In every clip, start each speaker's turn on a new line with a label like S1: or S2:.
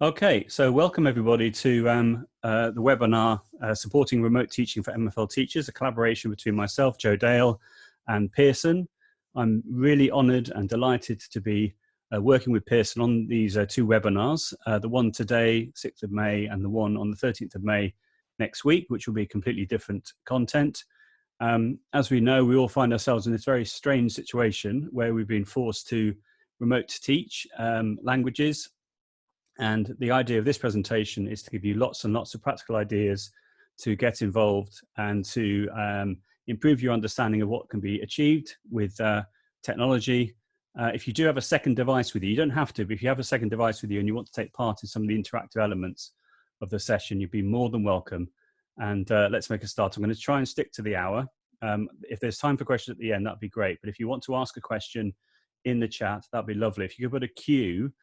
S1: Okay, so welcome everybody to the webinar Supporting Remote Teaching for MFL Teachers, a collaboration between myself, Joe Dale and Pearson. I'm really honoured and delighted to be working with Pearson on these two webinars, the one today, 6th of May, and the one on the 13th of May next week, which will be completely different content. As we know, we all find ourselves in this very strange situation where we've been forced to remote teach languages. And the idea of this presentation is to give you lots and lots of practical ideas to get involved and to improve your understanding of what can be achieved with technology. If you do have a second device with you, you don't have to, but if you have a second device with you and you want to take part in some of the interactive elements of the session, you'd be more than welcome. And let's make a start. I'm going to try and stick to the hour. If there's time for questions at the end, that'd be great. But if you want to ask a question in the chat, that'd be lovely. If you could put a Q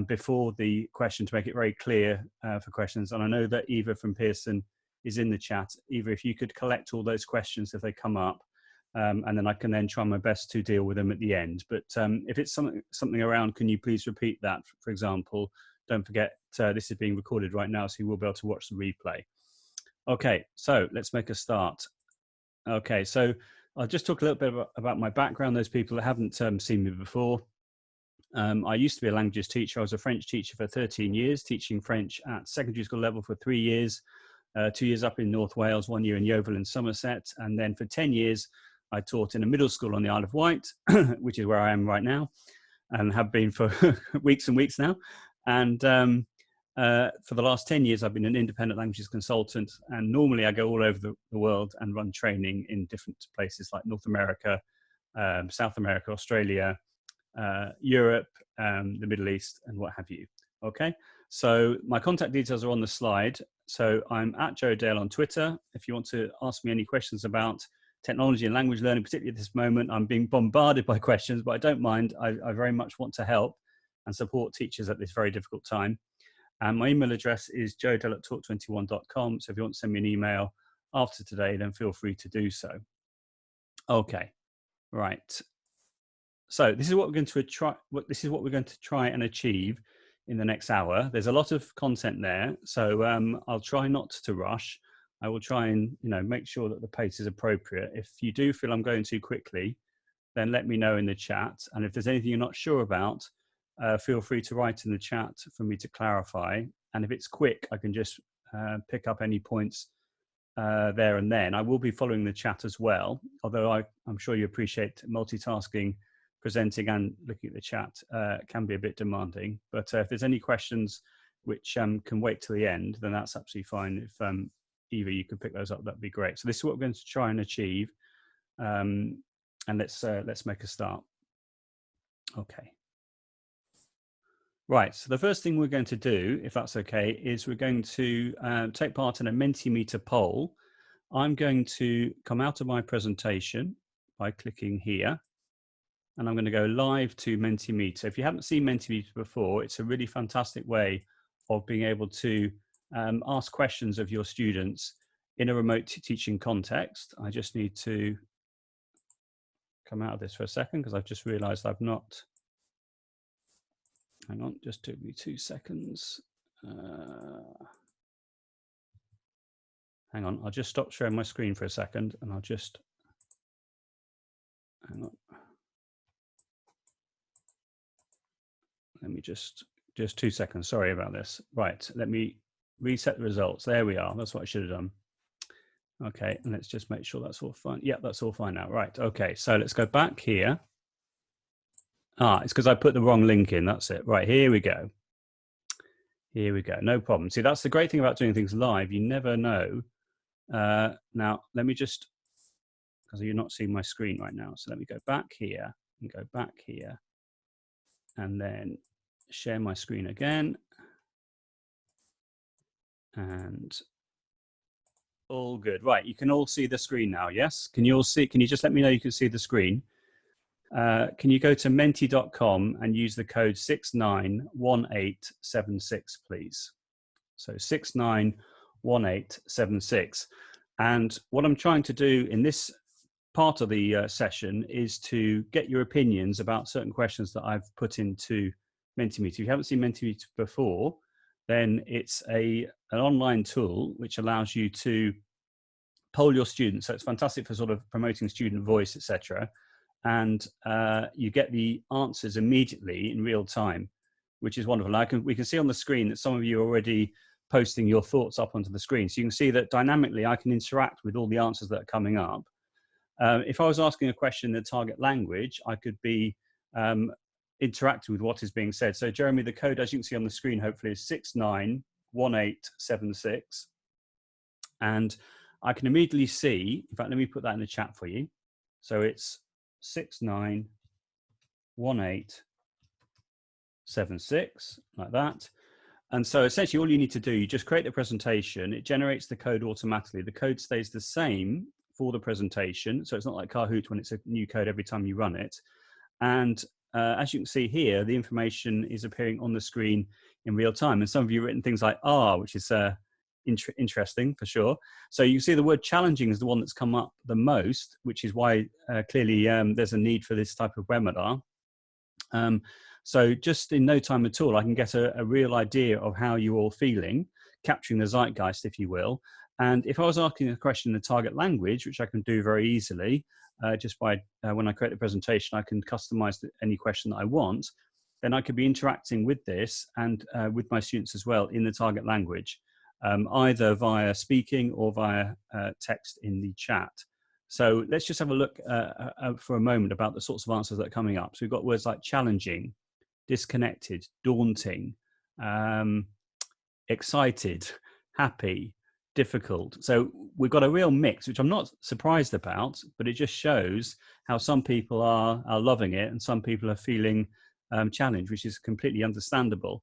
S1: before the question to make it very clear for questions. And I know that Eva from Pearson is in the chat. Eva, if you could collect all those questions if they come up, and then I can then try my best to deal with them at the end. But if it's something around, can you please repeat that? For example, don't forget this is being recorded right now, so you will be able to watch the replay. Okay, so let's make a start. Okay, so I'll just talk a little bit about my background, those people that haven't seen me before. I used to be a languages teacher. I was a French teacher for 13 years, teaching French at secondary school level for 3 years, 2 years up in North Wales, 1 year in Yeovil and Somerset. And then for 10 years, I taught in a middle school on the Isle of Wight, which is where I am right now, and have been for weeks and weeks now. And for the last 10 years, I've been an independent languages consultant. And normally I go all over the world and run training in different places like North America, South America, Australia, Europe, the Middle East, and what have you. Okay, so my contact details are on the slide. So I'm at Joe Dale on Twitter. If you want to ask me any questions about technology and language learning, particularly at this moment, I'm being bombarded by questions, but I don't mind. I very much want to help and support teachers at this very difficult time. And my email address is joedale@talk21.com. So if you want to send me an email after today, then feel free to do so. Okay, right. So this is what we're going to try. This is what we're going to try and achieve in the next hour. There's a lot of content there, so I'll try not to rush. I will try and make sure that the pace is appropriate. If you do feel I'm going too quickly, then let me know in the chat. And if there's anything you're not sure about, feel free to write in the chat for me to clarify. And if it's quick, I can just pick up any points there and then. I will be following the chat as well, although I'm sure you appreciate multitasking. Presenting and looking at the chat can be a bit demanding, but if there's any questions which can wait till the end, then that's absolutely fine. If Eva, you could pick those up, that'd be great. So this is what we're going to try and achieve, and let's make a start. Okay. Right, so the first thing we're going to do, if that's okay, is we're going to take part in a Mentimeter poll. I'm going to come out of my presentation by clicking here. And I'm going to go live to Mentimeter. If you haven't seen Mentimeter before, it's a really fantastic way of being able to ask questions of your students in a remote teaching context. I just need to come out of this for a second because I've just realized I've not, hang on, just took me 2 seconds. Hang on, I'll just stop sharing my screen for a second and I'll just, hang on. Let me just 2 seconds. Sorry about this. Right, let me reset the results. There we are. That's what I should have done. Okay, and let's just make sure that's all fine. Yeah, that's all fine now. Right, okay, so let's go back here. It's because I put the wrong link in. That's it. Right, here we go. Here we go. No problem. See, that's the great thing about doing things live. You never know. Now, let me just, because you're not seeing my screen right now. So let me go back here and go back here. And then share my screen again. And all good. Right, you can all see the screen now, yes? Can you all see? Can you just let me know you can see the screen? Can you go to menti.com and use the code 691876, please? So 691876. And what I'm trying to do in this part of the session is to get your opinions about certain questions that I've put into Mentimeter. If you haven't seen Mentimeter before, then it's an online tool which allows you to poll your students. So it's fantastic for sort of promoting student voice, etc. And you get the answers immediately in real time, which is wonderful. We can see on the screen that some of you are already posting your thoughts up onto the screen. So you can see that dynamically I can interact with all the answers that are coming up. If I was asking a question in the target language, I could be interacting with what is being said. So Jeremy, the code, as you can see on the screen, hopefully is 691876. And I can immediately see, in fact, let me put that in the chat for you. So it's 691876, like that. And so essentially all you need to do, you just create the presentation, it generates the code automatically. The code stays the same for the presentation. So it's not like Kahoot when it's a new code every time you run it. And as you can see here, the information is appearing on the screen in real time. And some of you have written things like R, which is interesting for sure. So you see the word challenging is the one that's come up the most, which is why clearly there's a need for this type of webinar. So just in no time at all, I can get a real idea of how you're all feeling, capturing the zeitgeist, if you will. And if I was asking a question in the target language, which I can do very easily, just by when I create the presentation, I can customize any question that I want, then I could be interacting with this and with my students as well in the target language, either via speaking or via text in the chat. So let's just have a look for a moment about the sorts of answers that are coming up. So we've got words like challenging, disconnected, daunting, excited, happy, difficult. So we've got a real mix, which I'm not surprised about, but it just shows how some people are loving it and some people are feeling challenged, which is completely understandable.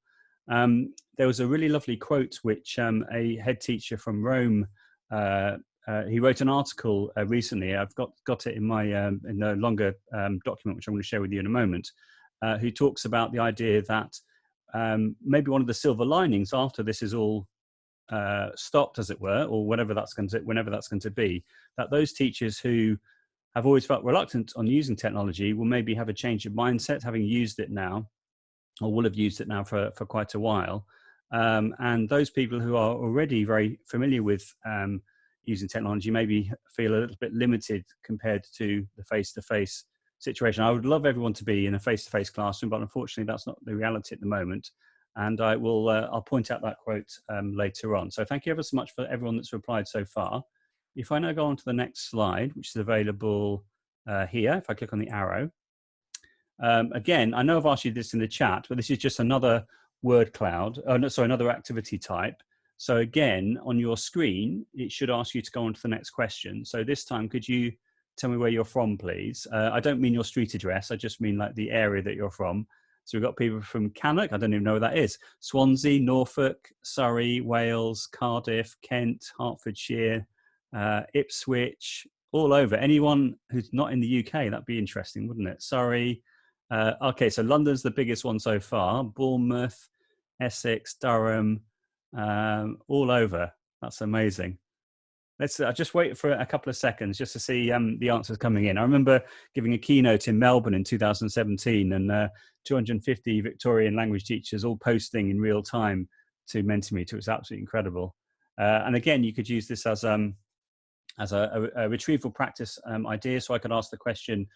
S1: There was a really lovely quote which a head teacher from Rome, he wrote an article recently. I've got it in my in a longer document, which I'm going to share with you in a moment, who talks about the idea that maybe one of the silver linings after this is all stopped, as it were, or whenever that's going to be, that those teachers who have always felt reluctant on using technology will maybe have a change of mindset, having used it now, or will have used it now for quite a while. And those people who are already very familiar with using technology maybe feel a little bit limited compared to the face-to-face situation. I would love everyone to be in a face-to-face classroom, but unfortunately that's not the reality at the moment. And I'll point out that quote later on. So thank you ever so much for everyone that's replied so far. If I now go on to the next slide, which is available here, if I click on the arrow. Again, I know I've asked you this in the chat, but this is just another word cloud. Oh, no, sorry, another activity type. So again, on your screen, it should ask you to go on to the next question. So this time, could you tell me where you're from, please? I don't mean your street address. I just mean like the area that you're from. So we've got people from Cannock, I don't even know where that is, Swansea, Norfolk, Surrey, Wales, Cardiff, Kent, Hertfordshire, Ipswich, all over. Anyone who's not in the UK, that'd be interesting, wouldn't it? Surrey. Okay, so London's the biggest one so far. Bournemouth, Essex, Durham, all over. That's amazing. Let's just wait for a couple of seconds just to see the answers coming in. I remember giving a keynote in Melbourne in 2017 and 250 Victorian language teachers all posting in real time to Mentimeter. It was absolutely incredible. And again, you could use this as a retrieval practice idea. So I could ask the question,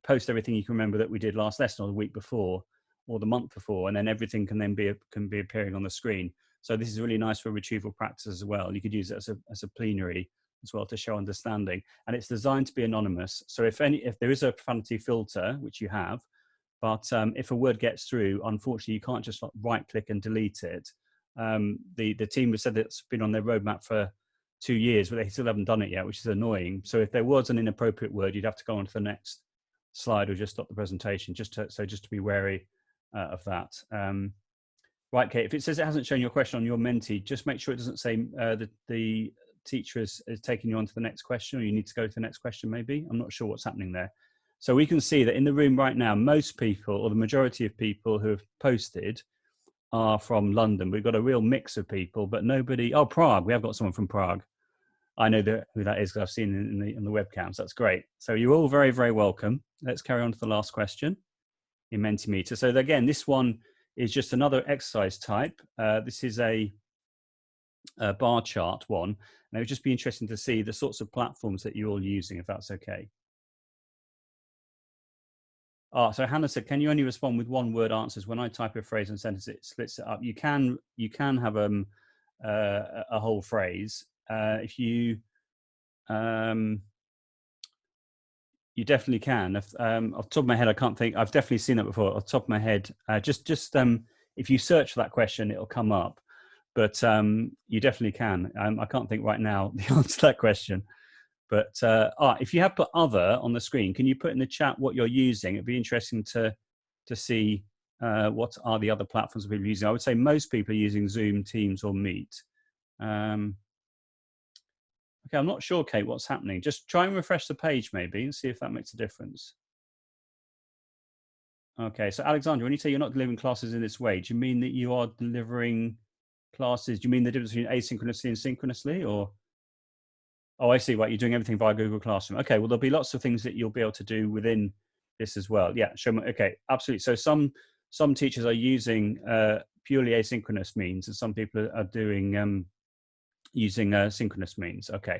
S1: post everything you can remember that we did last lesson or the week before or the month before, and then everything can then be appearing on the screen. So this is really nice for retrieval practice as well. You could use it as a plenary as well to show understanding. And it's designed to be anonymous. So if there is a profanity filter, which you have, but if a word gets through, unfortunately, you can't just right click and delete it. The team has said that it's been on their roadmap for 2 years, but they still haven't done it yet, which is annoying. So if there was an inappropriate word, you'd have to go on to the next slide or just stop the presentation, just to be wary of that. Right, Kate, if it says it hasn't shown your question on your Menti, just make sure it doesn't say that the teacher is taking you on to the next question, or you need to go to the next question maybe. I'm not sure what's happening there. So we can see that in the room right now, most people, or the majority of people who have posted are from London. We've got a real mix of people, but nobody, oh, Prague, we have got someone from Prague. I know who that is because I've seen in the webcams. That's great. So you're all very, very welcome. Let's carry on to the last question in Mentimeter. So again, this one is just another exercise type. This is a bar chart one, and it would just be interesting to see the sorts of platforms that you're all using, if that's okay. So Hannah said, can you only respond with one word answers? When I type a phrase and sentence, it splits it up. You can have a whole phrase. If you you definitely can. Off the top of my head, I can't think. I've definitely seen that before. Off the top of my head, just if you search for that question, it'll come up. But you definitely can. I can't think right now the answer to that question. But if you have put other on the screen, can you put in the chat what you're using? It'd be interesting to see what are the other platforms people are using. I would say most people are using Zoom, Teams, or Meet. Okay, I'm not sure, Kate, what's happening. Just try and refresh the page maybe and see if that makes a difference. Okay, so Alexandra, when you say you're not delivering classes in this way, do you mean that you are delivering classes? Do you mean the difference between asynchronously and synchronously, or? Oh, I see. Right, you're doing everything via Google Classroom. Okay, well, there'll be lots of things that you'll be able to do within this as well. Yeah, show me. Okay, absolutely. So some teachers are using purely asynchronous means, and some people are doing using synchronous means. Okay,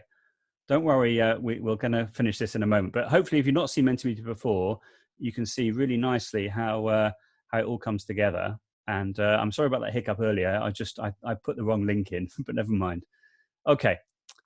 S1: don't worry. We're going to finish this in a moment. But hopefully, if you've not seen Mentimeter before, you can see really nicely how it all comes together. And I'm sorry about that hiccup earlier. I put the wrong link in, but never mind. Okay.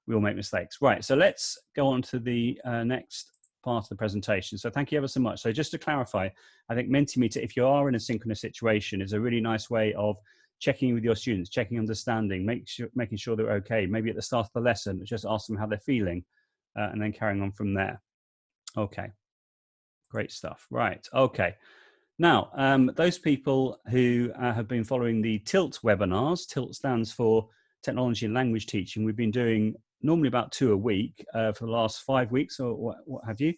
S1: We all make mistakes. Right, so let's go on to the next part of the presentation. So thank you ever so much. So just to clarify, I think Mentimeter, if you are in a synchronous situation, is a really nice way of checking with your students, checking understanding, making sure they're okay. Maybe at the start of the lesson, just ask them how they're feeling and then carrying on from there. Okay, great stuff. Right, okay. Now, those people who have been following the TILT webinars, TILT stands for Technology and Language Teaching. We've been doing normally about 2 a week for the last 5 weeks or what have you.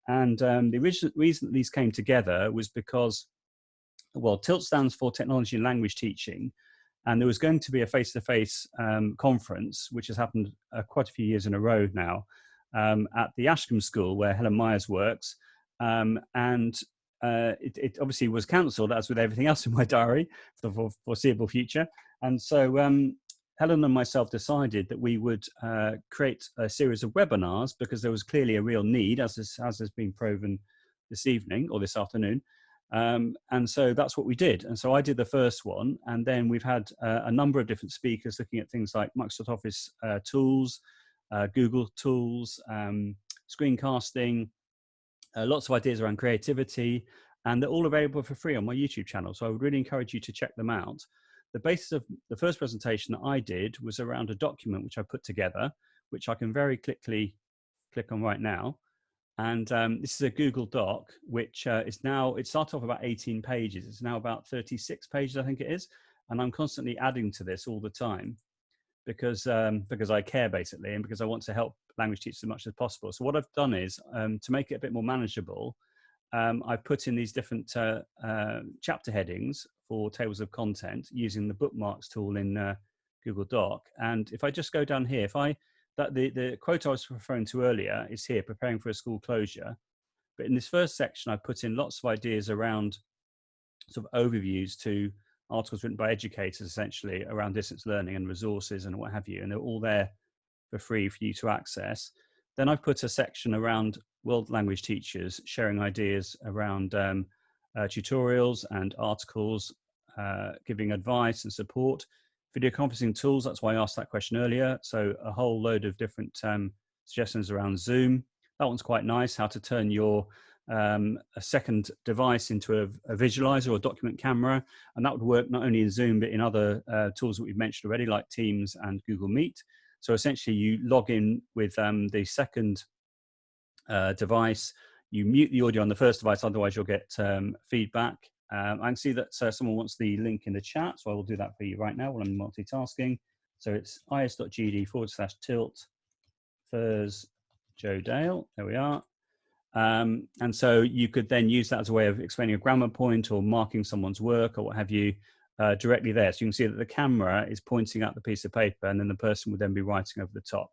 S1: And the reason these came together was because, well, TILT stands for Technology and Language Teaching. And there was going to be a face-to-face conference, which has happened quite a few years in a row now, at the Ashcombe School where Helen Myers works. It obviously was cancelled, as with everything else in my diary, for the foreseeable future. And so Helen and myself decided that we would create a series of webinars because there was clearly a real need, as has been proven this evening or this afternoon. And so that's what we did. And so I did the first one, and then we've had a number of different speakers looking at things like Microsoft Office tools, Google tools, screencasting, lots of ideas around creativity, and they're all available for free on my YouTube channel. So I would really encourage you to check them out. The basis of the first presentation that I did was around a document which I put together, which I can very quickly click on right now. And this is a Google Doc, which is now, it started off about 18 pages. It's now about 36 pages, I think it is. And I'm constantly adding to this all the time because I care, basically, and because I want to help language teachers as much as possible. So what I've done is, to make it a bit more manageable, I've put in these different chapter headings for tables of content using the bookmarks tool in Google Doc. And if I just go down here, the quote I was referring to earlier is here, preparing for a school closure. But in this first section, I put in lots of ideas around sort of overviews to articles written by educators, essentially, around distance learning and resources and what have you. And they're all there for free for you to access. Then I've put a section around world language teachers sharing ideas around tutorials and articles, giving advice and support. Video conferencing tools, that's why I asked that question earlier. So a whole load of different suggestions around Zoom. That one's quite nice, how to turn your a second device into a visualizer or document camera. And that would work not only in Zoom, but in other tools that we've mentioned already, like Teams and Google Meet. So essentially you log in with the second device, you mute the audio on the first device, otherwise you'll get feedback. I can see that someone wants the link in the chat, so I will do that for you right now while I'm multitasking. So it's is.gd/tilt Furs Joe Dale, there we are. And so you could then use that as a way of explaining a grammar point or marking someone's work or what have you directly there. So you can see that the camera is pointing at the piece of paper and then the person would then be writing over the top.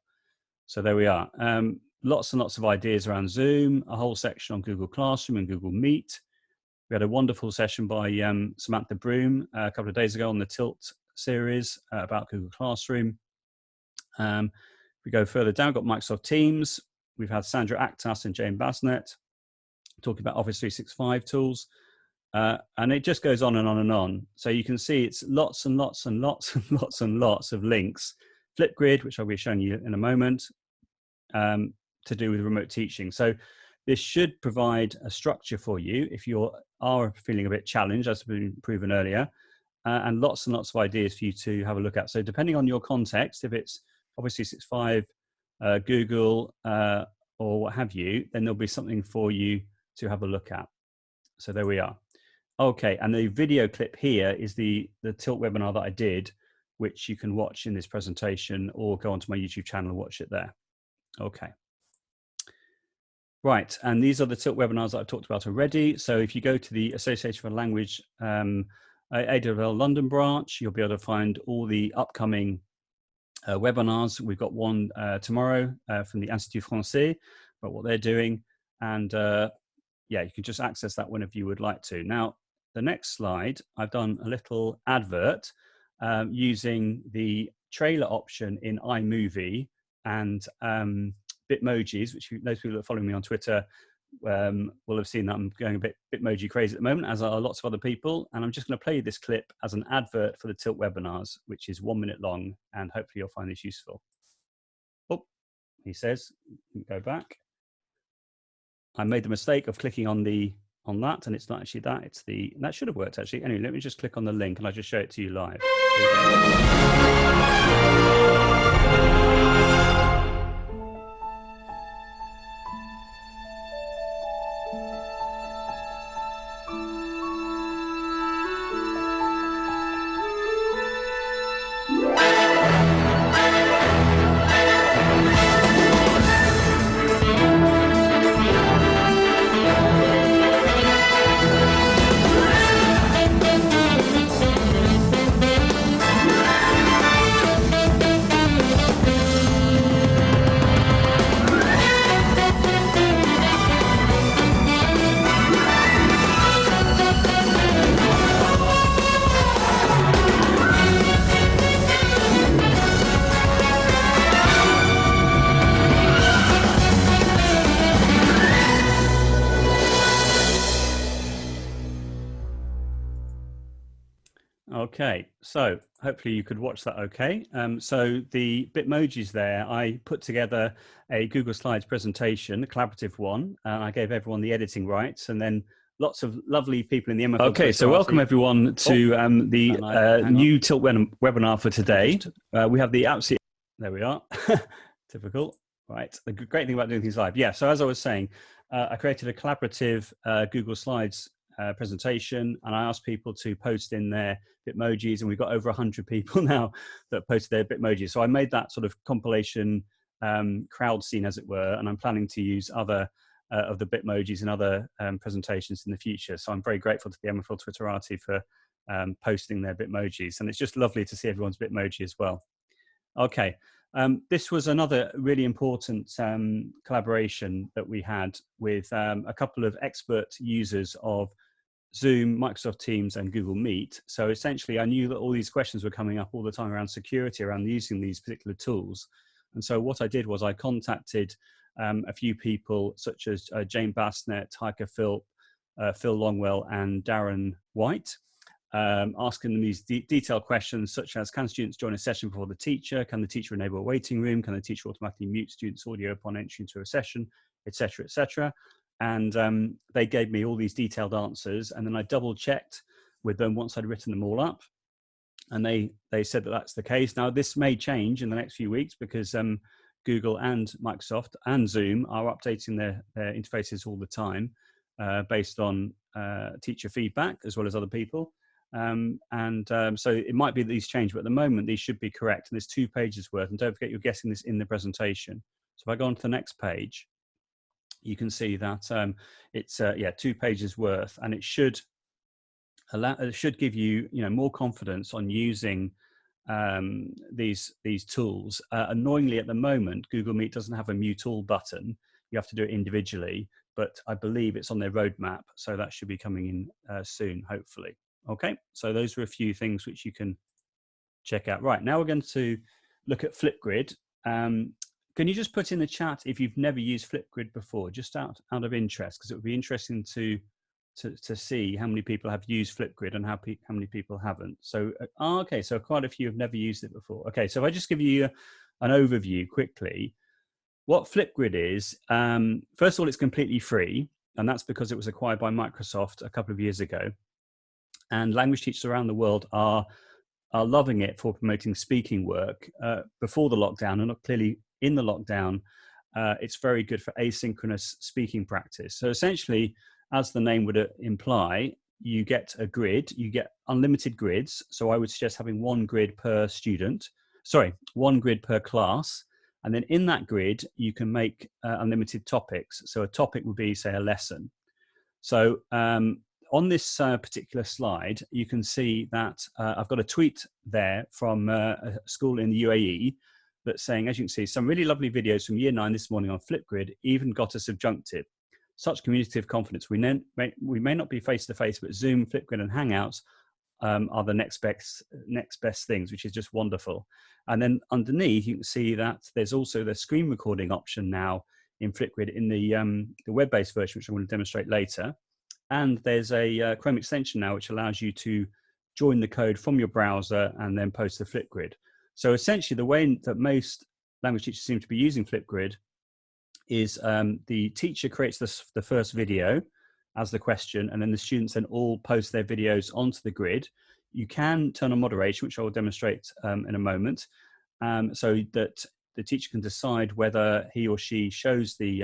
S1: So there we are. Lots and lots of ideas around Zoom, a whole section on Google Classroom and Google Meet. We had a wonderful session by Samantha Broom a couple of days ago on the Tilt series about Google Classroom. We go further down, got Microsoft Teams. We've had Sandra Actas and Jane Basnett talking about Office 365 tools. And it just goes on and on and on. So you can see it's lots and lots and lots and lots and lots of links. Flipgrid, which I'll be showing you in a moment, to do with remote teaching. So this should provide a structure for you if you are feeling a bit challenged, as has been proven earlier, and lots of ideas for you to have a look at. So depending on your context, if it's Office 365, Google, or what have you, then there'll be something for you to have a look at. So there we are. Okay, and the video clip here is the Tilt webinar that I did, which you can watch in this presentation or go onto my YouTube channel and watch it there. Okay. Right, and these are the Tilt webinars that I've talked about already. So if you go to the Association for Language AWL London branch, you'll be able to find all the upcoming webinars. We've got one tomorrow from the Institut Français about what they're doing. And yeah, you can just access that whenever you would like to. Now, the next slide, I've done a little advert using the trailer option in iMovie and Bitmojis, which those people that are following me on Twitter will have seen that I'm going a bit Bitmoji crazy at the moment, as are lots of other people. And I'm just going to play this clip as an advert for the Tilt webinars, which is 1 minute long, and hopefully you'll find this useful. Oh, he says, go back. I made the mistake of clicking on that, and it's not actually that. It's that should have worked actually. Anyway, let me just click on the link and I'll just show it to you live. Okay, so hopefully you could watch that okay. So the Bitmojis there, I put together a Google Slides presentation, a collaborative one. I gave everyone the editing rights, and then lots of lovely people in the MFL. Okay, so welcome everyone to the new Tilt webinar for today. We have the absolute, there we are, typical, right. The great thing about doing things live. Yeah, so as I was saying, I created a collaborative Google Slides presentation, and I asked people to post in their Bitmojis, and we've got over 100 people now that posted their Bitmojis. So I made that sort of compilation crowd scene, as it were, and I'm planning to use other of the Bitmojis in other presentations in the future. So I'm very grateful to the MFL Twitterati for posting their Bitmojis, and it's just lovely to see everyone's Bitmoji as well. Okay, this was another really important collaboration that we had with a couple of expert users of Zoom, Microsoft Teams, and Google Meet. So essentially, I knew that all these questions were coming up all the time around security, around using these particular tools. And so what I did was I contacted a few people, such as Jane Basnett, Heike Philp, Phil Longwell, and Darren White, asking them these detailed questions, such as, can students join a session before the teacher? Can the teacher enable a waiting room? Can the teacher automatically mute students' audio upon entry into a session, etc., etc.? And they gave me all these detailed answers, and then I double checked with them once I'd written them all up, and they said that that's the case. Now this may change in the next few weeks because Google and Microsoft and Zoom are updating their interfaces all the time based on teacher feedback as well as other people. So it might be that these change, but at the moment these should be correct, and there's 2 pages worth, and don't forget you're getting this in the presentation. So if I go on to the next page, you can see that it's 2 pages worth, and it should give you more confidence on using these tools. Annoyingly, at the moment, Google Meet doesn't have a mute all button. You have to do it individually. but I believe it's on their roadmap. So that should be coming in soon, hopefully. Okay, so those are a few things which you can check out. Right, now we're going to look at Flipgrid. Can you just put in the chat if you've never used Flipgrid before, just out of interest, because it would be interesting to see how many people have used Flipgrid and how many people haven't. So, okay, so quite a few have never used it before. Okay, so if I just give you an overview quickly, what Flipgrid is, first of all, it's completely free, and that's because it was acquired by Microsoft a couple of years ago. And language teachers around the world are loving it for promoting speaking work. Before the lockdown, and clearly in the lockdown, it's very good for asynchronous speaking practice. So essentially, as the name would imply, you get a grid, you get unlimited grids. So I would suggest having one grid per student, one grid per class. And then in that grid, you can make unlimited topics. So a topic would be, say, a lesson. So on this particular slide, you can see that I've got a tweet there from a school in the UAE that's saying, as you can see, some really lovely videos from year 9 this morning on Flipgrid even got a subjunctive. Such communicative confidence. We may not be face-to-face, but Zoom, Flipgrid, and Hangouts are the next best things, which is just wonderful. And then underneath, you can see that there's also the screen recording option now in Flipgrid in the web-based version, which I'm going to demonstrate later. And there's a Chrome extension now, which allows you to join the code from your browser and then post to Flipgrid. So essentially, the way that most language teachers seem to be using Flipgrid is the teacher creates the first video as the question, and then the students then all post their videos onto the grid. You can turn on moderation, which I will demonstrate in a moment, so that the teacher can decide whether he or she shows the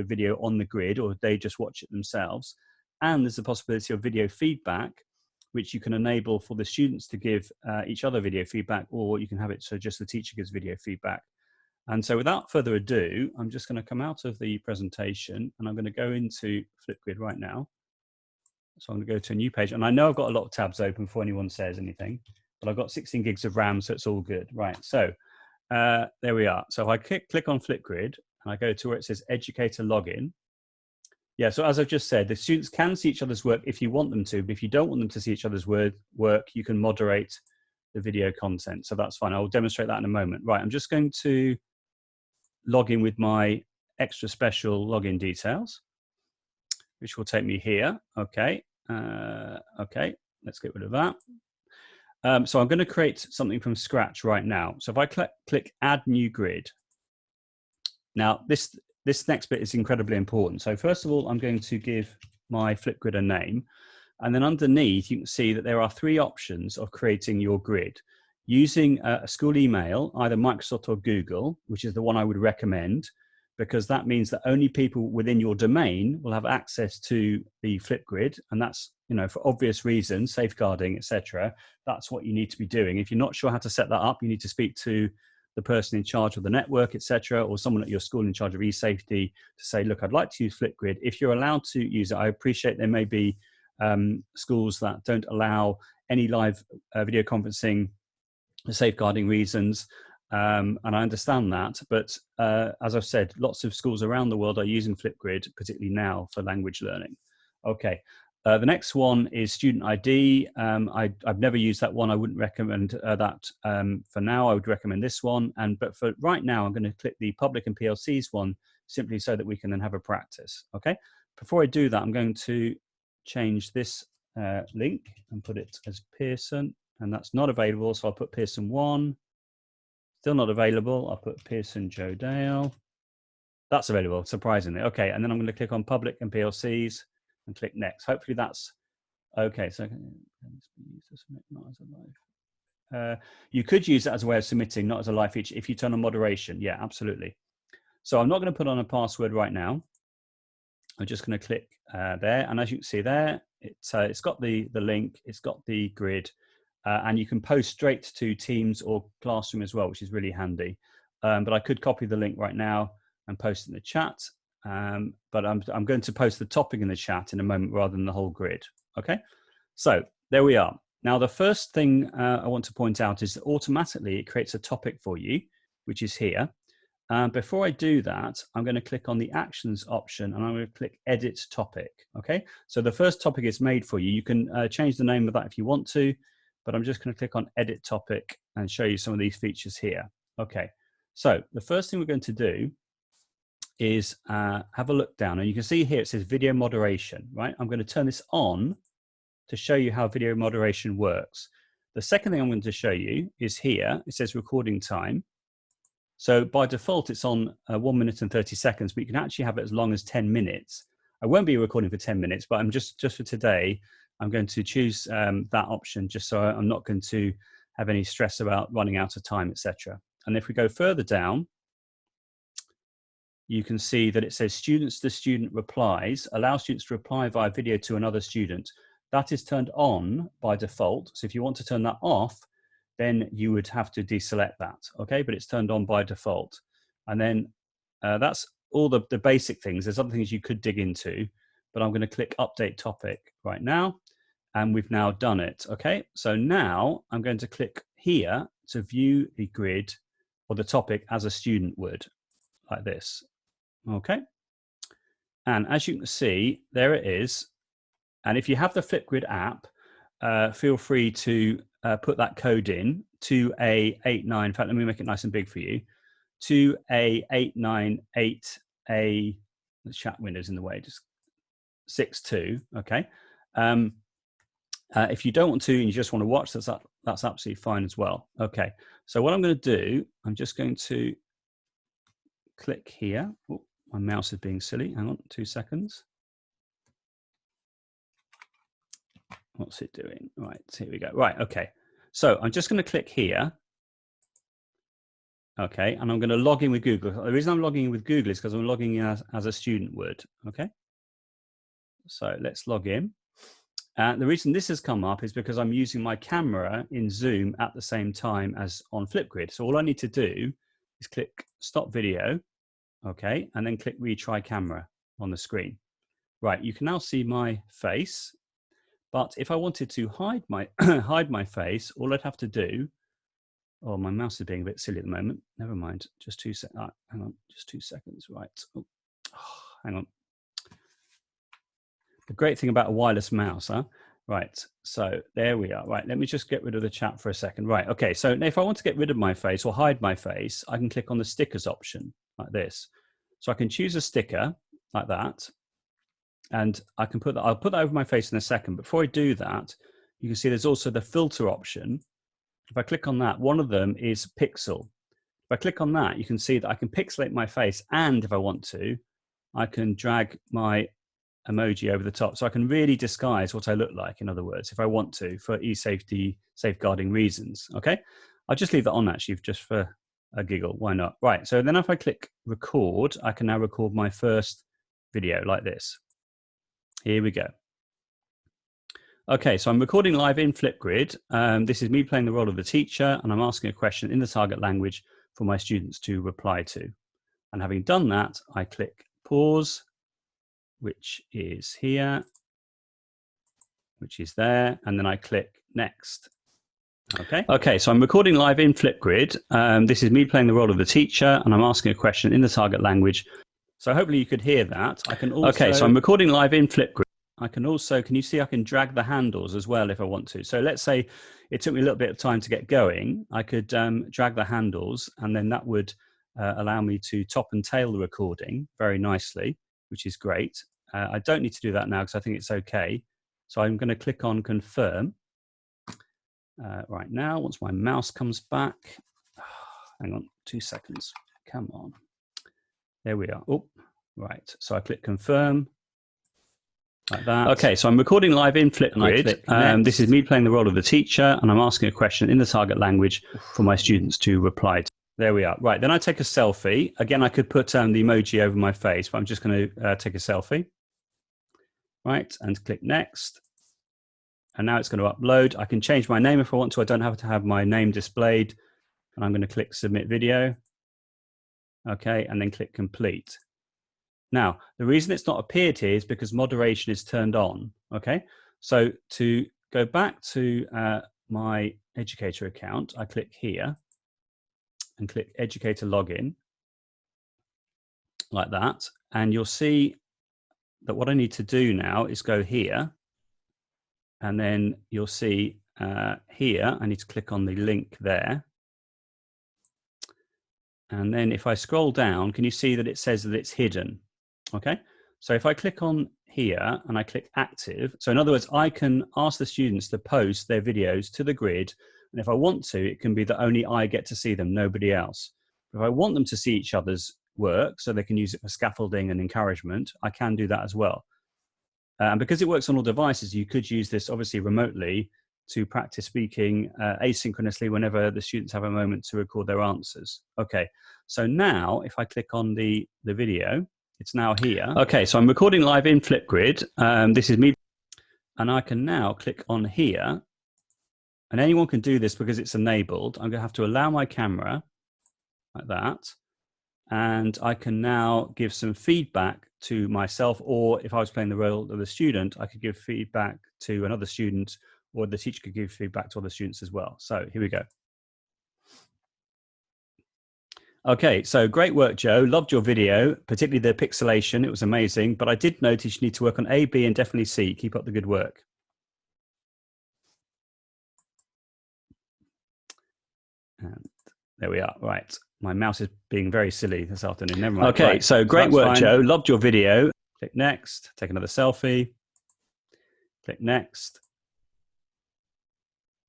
S1: video on the grid or they just watch it themselves. And there's the possibility of video feedback, which you can enable for the students to give each other video feedback, or you can have it so just the teacher gives video feedback. And so without further ado, I'm just going to come out of the presentation and I'm going to go into Flipgrid right now. So I'm going to go to a new page, and I know I've got a lot of tabs open before anyone says anything, but I've got 16 gigs of RAM, so it's all good. Right, so there we are. So if I click on Flipgrid and I go to where it says Educator Login. Yeah, so as I've just said, the students can see each other's work if you want them to, but if you don't want them to see each other's work, you can moderate the video content. So that's fine. I'll demonstrate that in a moment. Right, I'm just going to log in with my extra special login details, which will take me here. Okay, okay, let's get rid of that. So I'm going to create something from scratch right now. So if I click Add New Grid. Now, this next bit is incredibly important. So first of all, I'm going to give my Flipgrid a name. And then underneath, you can see that there are 3 options of creating your grid. Using a school email, either Microsoft or Google, which is the one I would recommend, because that means that only people within your domain will have access to the Flipgrid, and that's, you know, for obvious reasons, safeguarding, etc. That's what you need to be doing. If you're not sure how to set that up, you need to speak to the person in charge of the network, etc., or someone at your school in charge of e-safety to say, look, I'd like to use Flipgrid. If you're allowed to use it, I appreciate there may be schools that don't allow any live video conferencing for safeguarding reasons, and I understand that, but as I've said, lots of schools around the world are using Flipgrid, particularly now for language learning. Okay, the next one is student ID. I've never used that one. I wouldn't recommend that for now. I would recommend this one, but for right now, I'm going to click the public and PLCs one, simply so that we can then have a practice. Okay, before I do that, I'm going to change this link and put it as Pearson, and that's not available, so I'll put Pearson 1. Still not available. I'll put Pearson Joe Dale. That's available, surprisingly. Okay, and then I'm going to click on public and PLCs and click next. Hopefully that's okay. So not as a live. You could use that as a way of submitting, not as a live feature, if you turn on moderation. Yeah, absolutely. So I'm not going to put on a password right now. I'm just going to click there, and as you can see there, it's got the link, it's got the grid. And you can post straight to Teams or Classroom as well, which is really handy. But I could copy the link right now and post it in the chat. But I'm going to post the topic in the chat in a moment rather than the whole grid. Okay, so there we are. Now, the first thing I want to point out is that automatically it creates a topic for you, which is here. Before I do that, I'm going to click on the actions option and I'm going to click edit topic. Okay, so the first topic is made for you. You can change the name of that if you want to, but I'm just going to click on edit topic and show you some of these features here. Okay, so the first thing we're going to do is have a look down, and you can see here it says video moderation, right? I'm going to turn this on to show you how video moderation works. The second thing I'm going to show you is here, it says recording time. So by default, it's on 1 minute and 30 seconds, but you can actually have it as long as 10 minutes. I won't be recording for 10 minutes, but I'm just for today, I'm going to choose that option just so I'm not going to have any stress about running out of time, etc. And if we go further down, you can see that it says students to student replies, allow students to reply via video to another student. That is turned on by default. So if you want to turn that off, then you would have to deselect that, okay? But it's turned on by default. And then that's all the basic things. There's other things you could dig into, but I'm gonna click update topic right now, and we've now done it, okay? So now I'm going to click here to view the grid or the topic as a student would, like this, okay? And as you can see, there it is. And if you have the Flipgrid app, feel free to put that code in to A89. In fact, let me make it nice and big for you. To A898A, the chat window's in the way, just 62, okay? If you don't want to and you just want to watch, that's absolutely fine as well. Okay, so what I'm going to do, I'm just going to click here. Oh, my mouse is being silly. Hang on 2 seconds. What's it doing? Right, here we go. Right, okay. So I'm just going to click here. Okay, and I'm going to log in with Google. The reason I'm logging in with Google is because I'm logging in as a student would. Okay, so let's log in. The reason this has come up is because I'm using my camera in Zoom at the same time as on Flipgrid. So all I need to do is click stop video, okay, and then click retry camera on the screen. Right, you can now see my face. But if I wanted to hide my hide my face, all I'd have to do. Oh, my mouse is being a bit silly at the moment. Never mind. Just 2 seconds. Hang on. Just 2 seconds. Right. Oh, hang on. The great thing about a wireless mouse, huh? Right. So there we are. Right. Let me just get rid of the chat for a second. Right. Okay. So if I want to get rid of my face or hide my face, I can click on the stickers option like this. So I can choose a sticker like that. And I can put that, I'll put that over my face in a second. Before I do that, you can see there's also the filter option. If I click on that, one of them is pixel. If I click on that, you can see that I can pixelate my face. And if I want to, I can drag my emoji over the top. So I can really disguise what I look like, in other words, if I want to, for e-safety safeguarding reasons. Okay, I'll just leave that on actually, just for a giggle. Why not? Right, so then if I click record, I can now record my first video like this. Here we go. Okay, so I'm recording live in Flipgrid. This is me playing the role of the teacher, and I'm asking a question in the target language for my students to reply to. And having done that, I click pause, which is here, which is there, and then I click next. Okay, so I'm recording live in Flipgrid. This is me playing the role of the teacher, and I'm asking a question in the target language. So hopefully you could hear that. I can also, okay, so I'm recording live in Flipgrid. I can also, can you see I can drag the handles as well if I want to? So let's say it took me a little bit of time to get going. I could drag the handles, and then that would allow me to top and tail the recording very nicely, which is great. I don't need to do that now because I think it's okay. So I'm going to click on confirm right now once my mouse comes back. Hang on 2 seconds. Come on. There we are. Oh, right. So I click confirm. Like that. Okay, so I'm recording live in Flipgrid. This is me playing the role of the teacher, and I'm asking a question in the target language for my students to reply to. There we are. Right, then I take a selfie. Again, I could put the emoji over my face, but I'm just going to take a selfie. Right, and click next. And now it's going to upload. I can change my name if I want to. I don't have to have my name displayed. And I'm going to click submit video. Okay, and then click complete. Now, the reason it's not appeared here is because moderation is turned on, okay? So to go back to my educator account, I click here and click educator login. like that. And you'll see that what I need to do now is go here. And then you'll see here, I need to click on the link there. And then if I scroll down, can you see that it says that it's hidden? Okay. So if I click on here and I click active, so in other words, I can ask the students to post their videos to the grid. And if I want to, it can be that only I get to see them, nobody else. If I want them to see each other's work so they can use it for scaffolding and encouragement, I can do that as well. And because it works on all devices, you could use this obviously remotely to practice speaking asynchronously whenever the students have a moment to record their answers. Okay, so now if I click on the video, it's now here. Okay, so I'm recording live in Flipgrid. This is me. And I can now click on here. And anyone can do this because it's enabled. I'm going to have to allow my camera like that. And I can now give some feedback to myself, or if I was playing the role of the student, I could give feedback to another student, or the teacher could give feedback to other students as well. So here we go. Okay, so great work, Joe. Loved your video, particularly the pixelation. It was amazing, but I did notice you need to work on A, B, and definitely C. Keep up the good work. And there we are. Right. My mouse is being very silly this afternoon. Never mind. Okay, right. So great work, Joe. Loved your video. Click next. Take another selfie. Click next.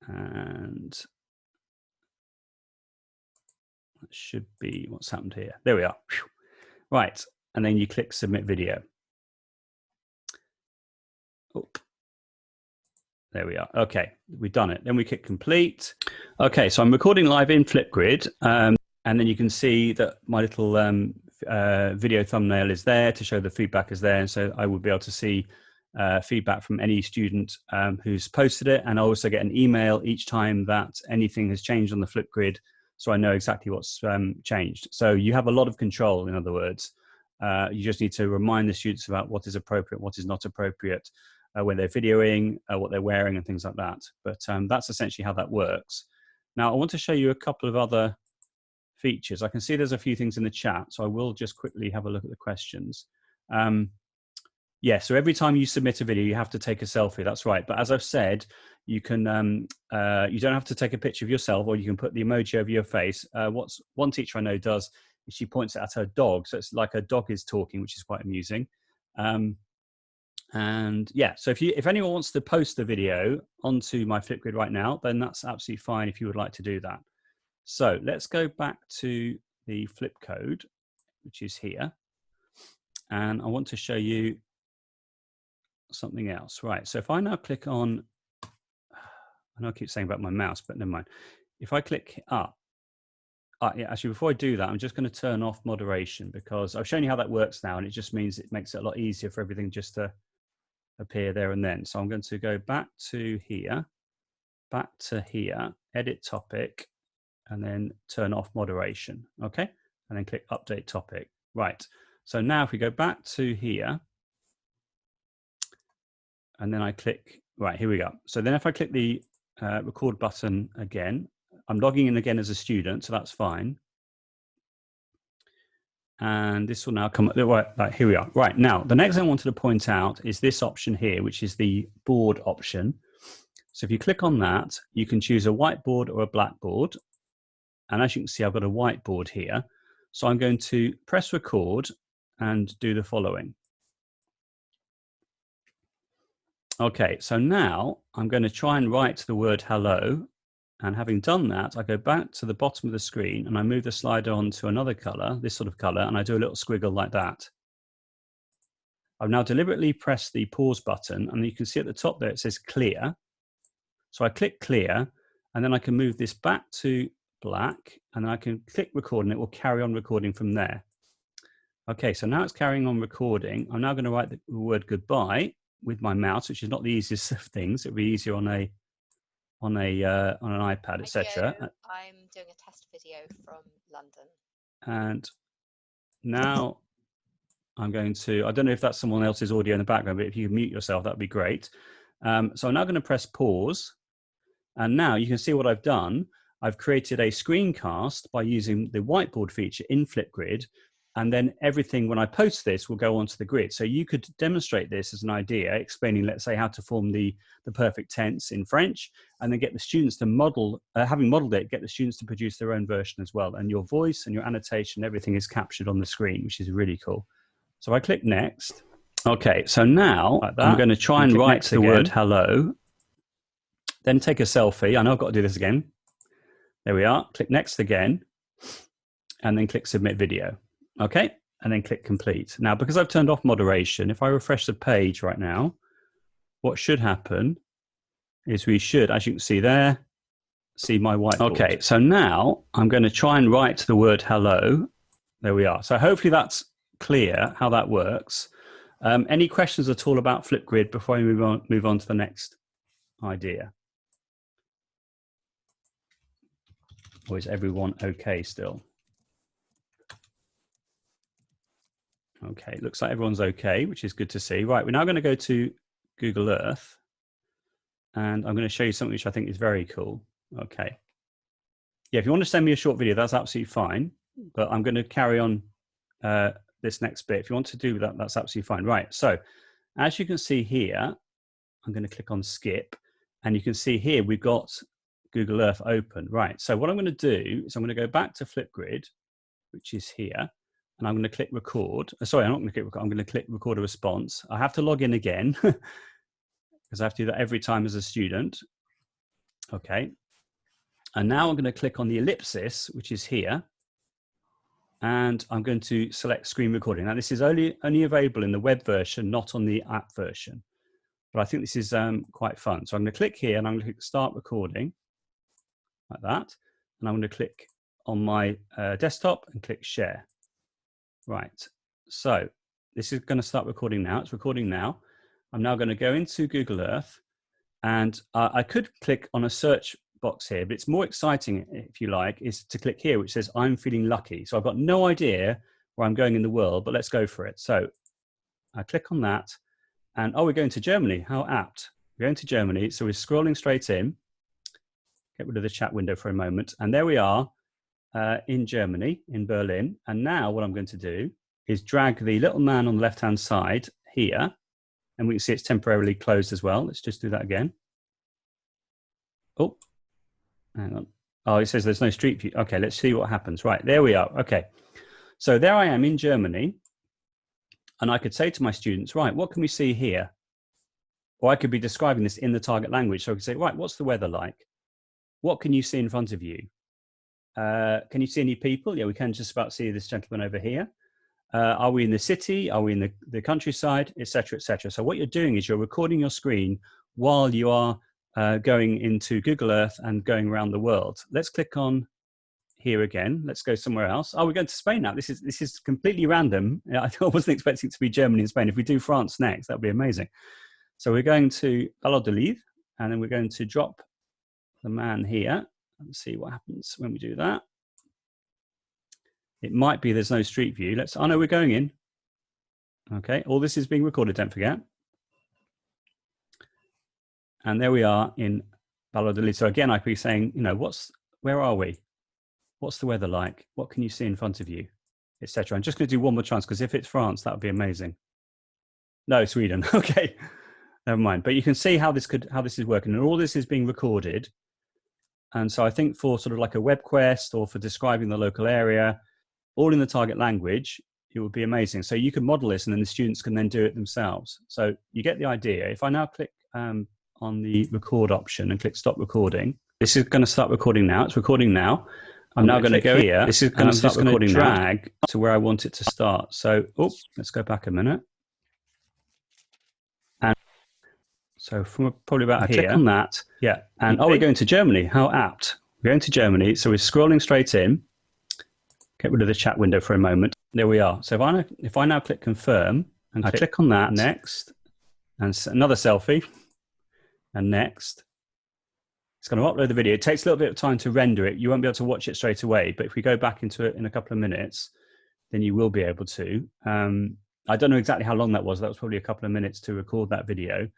S1: And that should be what's happened here. There we are. Right. And then you click submit video. Oh. There we are. Okay, we've done it. Then we click complete. Okay, so I'm recording live in Flipgrid. And then you can see that my little video thumbnail is there to show the feedback is there. And so I will be able to see feedback from any student who's posted it. And I also get an email each time that anything has changed on the Flipgrid, so I know exactly what's changed. So you have a lot of control, in other words. You just need to remind the students about what is appropriate, what is not appropriate, when they're videoing, what they're wearing and things like that. But that's essentially how that works. Now, I want to show you a couple of other features. I can see there's a few things in the chat, so I will just quickly have a look at the questions. Yeah, so every time you submit a video, you have to take a selfie. That's right. But as I've said, you can you don't have to take a picture of yourself, or you can put the emoji over your face. What's one teacher I know does is she points at her dog, so it's like a dog is talking, which is quite amusing. And yeah, so if anyone wants to post the video onto my Flipgrid right now, then that's absolutely fine if you would like to do that. So let's go back to the flip code, which is here. And I want to show you something else. Right, so if I now click on, I know I keep saying about my mouse, but never mind. If I click up, yeah, actually, before I do that, I'm just going to turn off moderation, because I've shown you how that works now, and it just means it makes it a lot easier for everything just to appear there and then. So I'm going to go back to here, edit topic, and then turn off moderation. Okay, and then click update topic. Right, so now if we go back to here, and then I click, right, here we go. So then if I click the record button again, I'm logging in again as a student, so that's fine. And this will now come, right, here we are. Right, now, the next thing I wanted to point out is this option here, which is the board option. So if you click on that, you can choose a whiteboard or a blackboard. And as you can see, I've got a whiteboard here. So I'm going to press record and do the following. Okay, so now I'm going to try and write the word hello. And having done that, I go back to the bottom of the screen and I move the slider on to another color, this sort of color, and I do a little squiggle like that. I've now deliberately pressed the pause button, and you can see at the top there it says clear. So I click clear, and then I can move this back to black, and then I can click record, and it will carry on recording from there. Okay, so now it's carrying on recording. I'm now going to write the word goodbye with my mouse, which is not the easiest of things. It'll be easier on an iPad, etc.
S2: I'm doing a test video from London.
S1: And now I'm going to, I don't know if that's someone else's audio in the background, but if you mute yourself, that'd be great. So I'm now going to press pause. And now you can see what I've done. I've created a screencast by using the whiteboard feature in Flipgrid. And then everything, when I post this, will go onto the grid. So you could demonstrate this as an idea, explaining, let's say, how to form the perfect tense in French, and then get the students to model, having modeled it, get the students to produce their own version as well. And your voice and your annotation, everything is captured on the screen, which is really cool. So I click next. Okay, so now like I'm going to try and write the word hello, then take a selfie. I know I've got to do this again. There we are. Click next again, and then click submit video. Okay, and then click complete. Now, because I've turned off moderation, if I refresh the page right now, what should happen is we should, as you can see there, see my whiteboard. Okay, so now I'm going to try and write the word hello. There we are. So hopefully that's clear how that works. Any questions at all about Flipgrid before we move on to the next idea? Or is everyone okay still? Okay, looks like everyone's okay, which is good to see. Right, we're now going to go to Google Earth, and I'm going to show you something which I think is very cool. Okay. Yeah, if you want to send me a short video, that's absolutely fine, but I'm going to carry on this next bit. If you want to do that, that's absolutely fine. Right, so as you can see here, I'm going to click on skip, and you can see here we've got Google Earth open. Right, so what I'm going to do is I'm going to go back to Flipgrid, which is here, and I'm going to click record. Sorry, I'm not going to click record. I'm going to click record a response. I have to log in again because I have to do that every time as a student. Okay. And now I'm going to click on the ellipsis, which is here. And I'm going to select screen recording. Now, this is only available in the web version, not on the app version. But I think this is quite fun. So I'm going to click here, and I'm going to click start recording, like that. And I'm going to click on my desktop and click share. Right, so this is going to start recording now. It's recording now. I'm now going to go into Google Earth, and I could click on a search box here, but it's more exciting, if you like, is to click here, which says I'm feeling lucky. So I've got no idea where I'm going in the world, but let's go for it. So I click on that, and oh, we're going to Germany. How apt. We're going to Germany, so we're scrolling straight in. Get rid of the chat window for a moment, and there we are. In Germany, in Berlin. And now what I'm going to do is drag the little man on the left-hand side here, and we can see it's temporarily closed as well. Let's just do that again. Oh, hang on. Oh, it says there's no street view. Okay, let's see what happens. Right, there we are. Okay, so there I am in Germany, and I could say to my students, right, what can we see here? Or I could be describing this in the target language. So I could say, right, what's the weather like? What can you see in front of you? Can you see any people? Yeah, we can just about see this gentleman over here. Are we in the city? Are we in the countryside, etc., etc.? So what you're doing is you're recording your screen while you are going into Google Earth and going around the world. Let's click on here again. Let's go somewhere else. Oh, we're going to Spain now. This is completely random. I wasn't expecting it to be Germany and Spain. If we do France next, that would be amazing. So we're going to Valladolid, and then we're going to drop the man here. Let's see what happens when we do that. It might be there's no street view. Oh no, we're going in. Okay, all this is being recorded, don't forget. And there we are in Valladolid. So again, I could be saying, you know, where are we? What's the weather like? What can you see in front of you? Etc. I'm just going to do one more chance, because if it's France, that would be amazing. No, Sweden. Okay, never mind. But you can see how this is working, and all this is being recorded. And so I think for sort of like a web quest or for describing the local area, all in the target language, it would be amazing. So you can model this, and then the students can then do it themselves. So you get the idea. If I now click on the record option and click stop recording, this is going to start recording now. It's recording now. I'm now going to go here. This is going to start recording now. Drag to where I want it to start. So, let's go back a minute. So from probably about here. Click on that. Yeah. And we're going to Germany. How apt. We're going to Germany. So we're scrolling straight in. Get rid of the chat window for a moment. There we are. So if I now click confirm and I click on that, next, and another selfie, and next, it's going to upload the video. It takes a little bit of time to render it. You won't be able to watch it straight away. But if we go back into it in a couple of minutes, then you will be able to. I don't know exactly how long that was. That was probably a couple of minutes to record that video.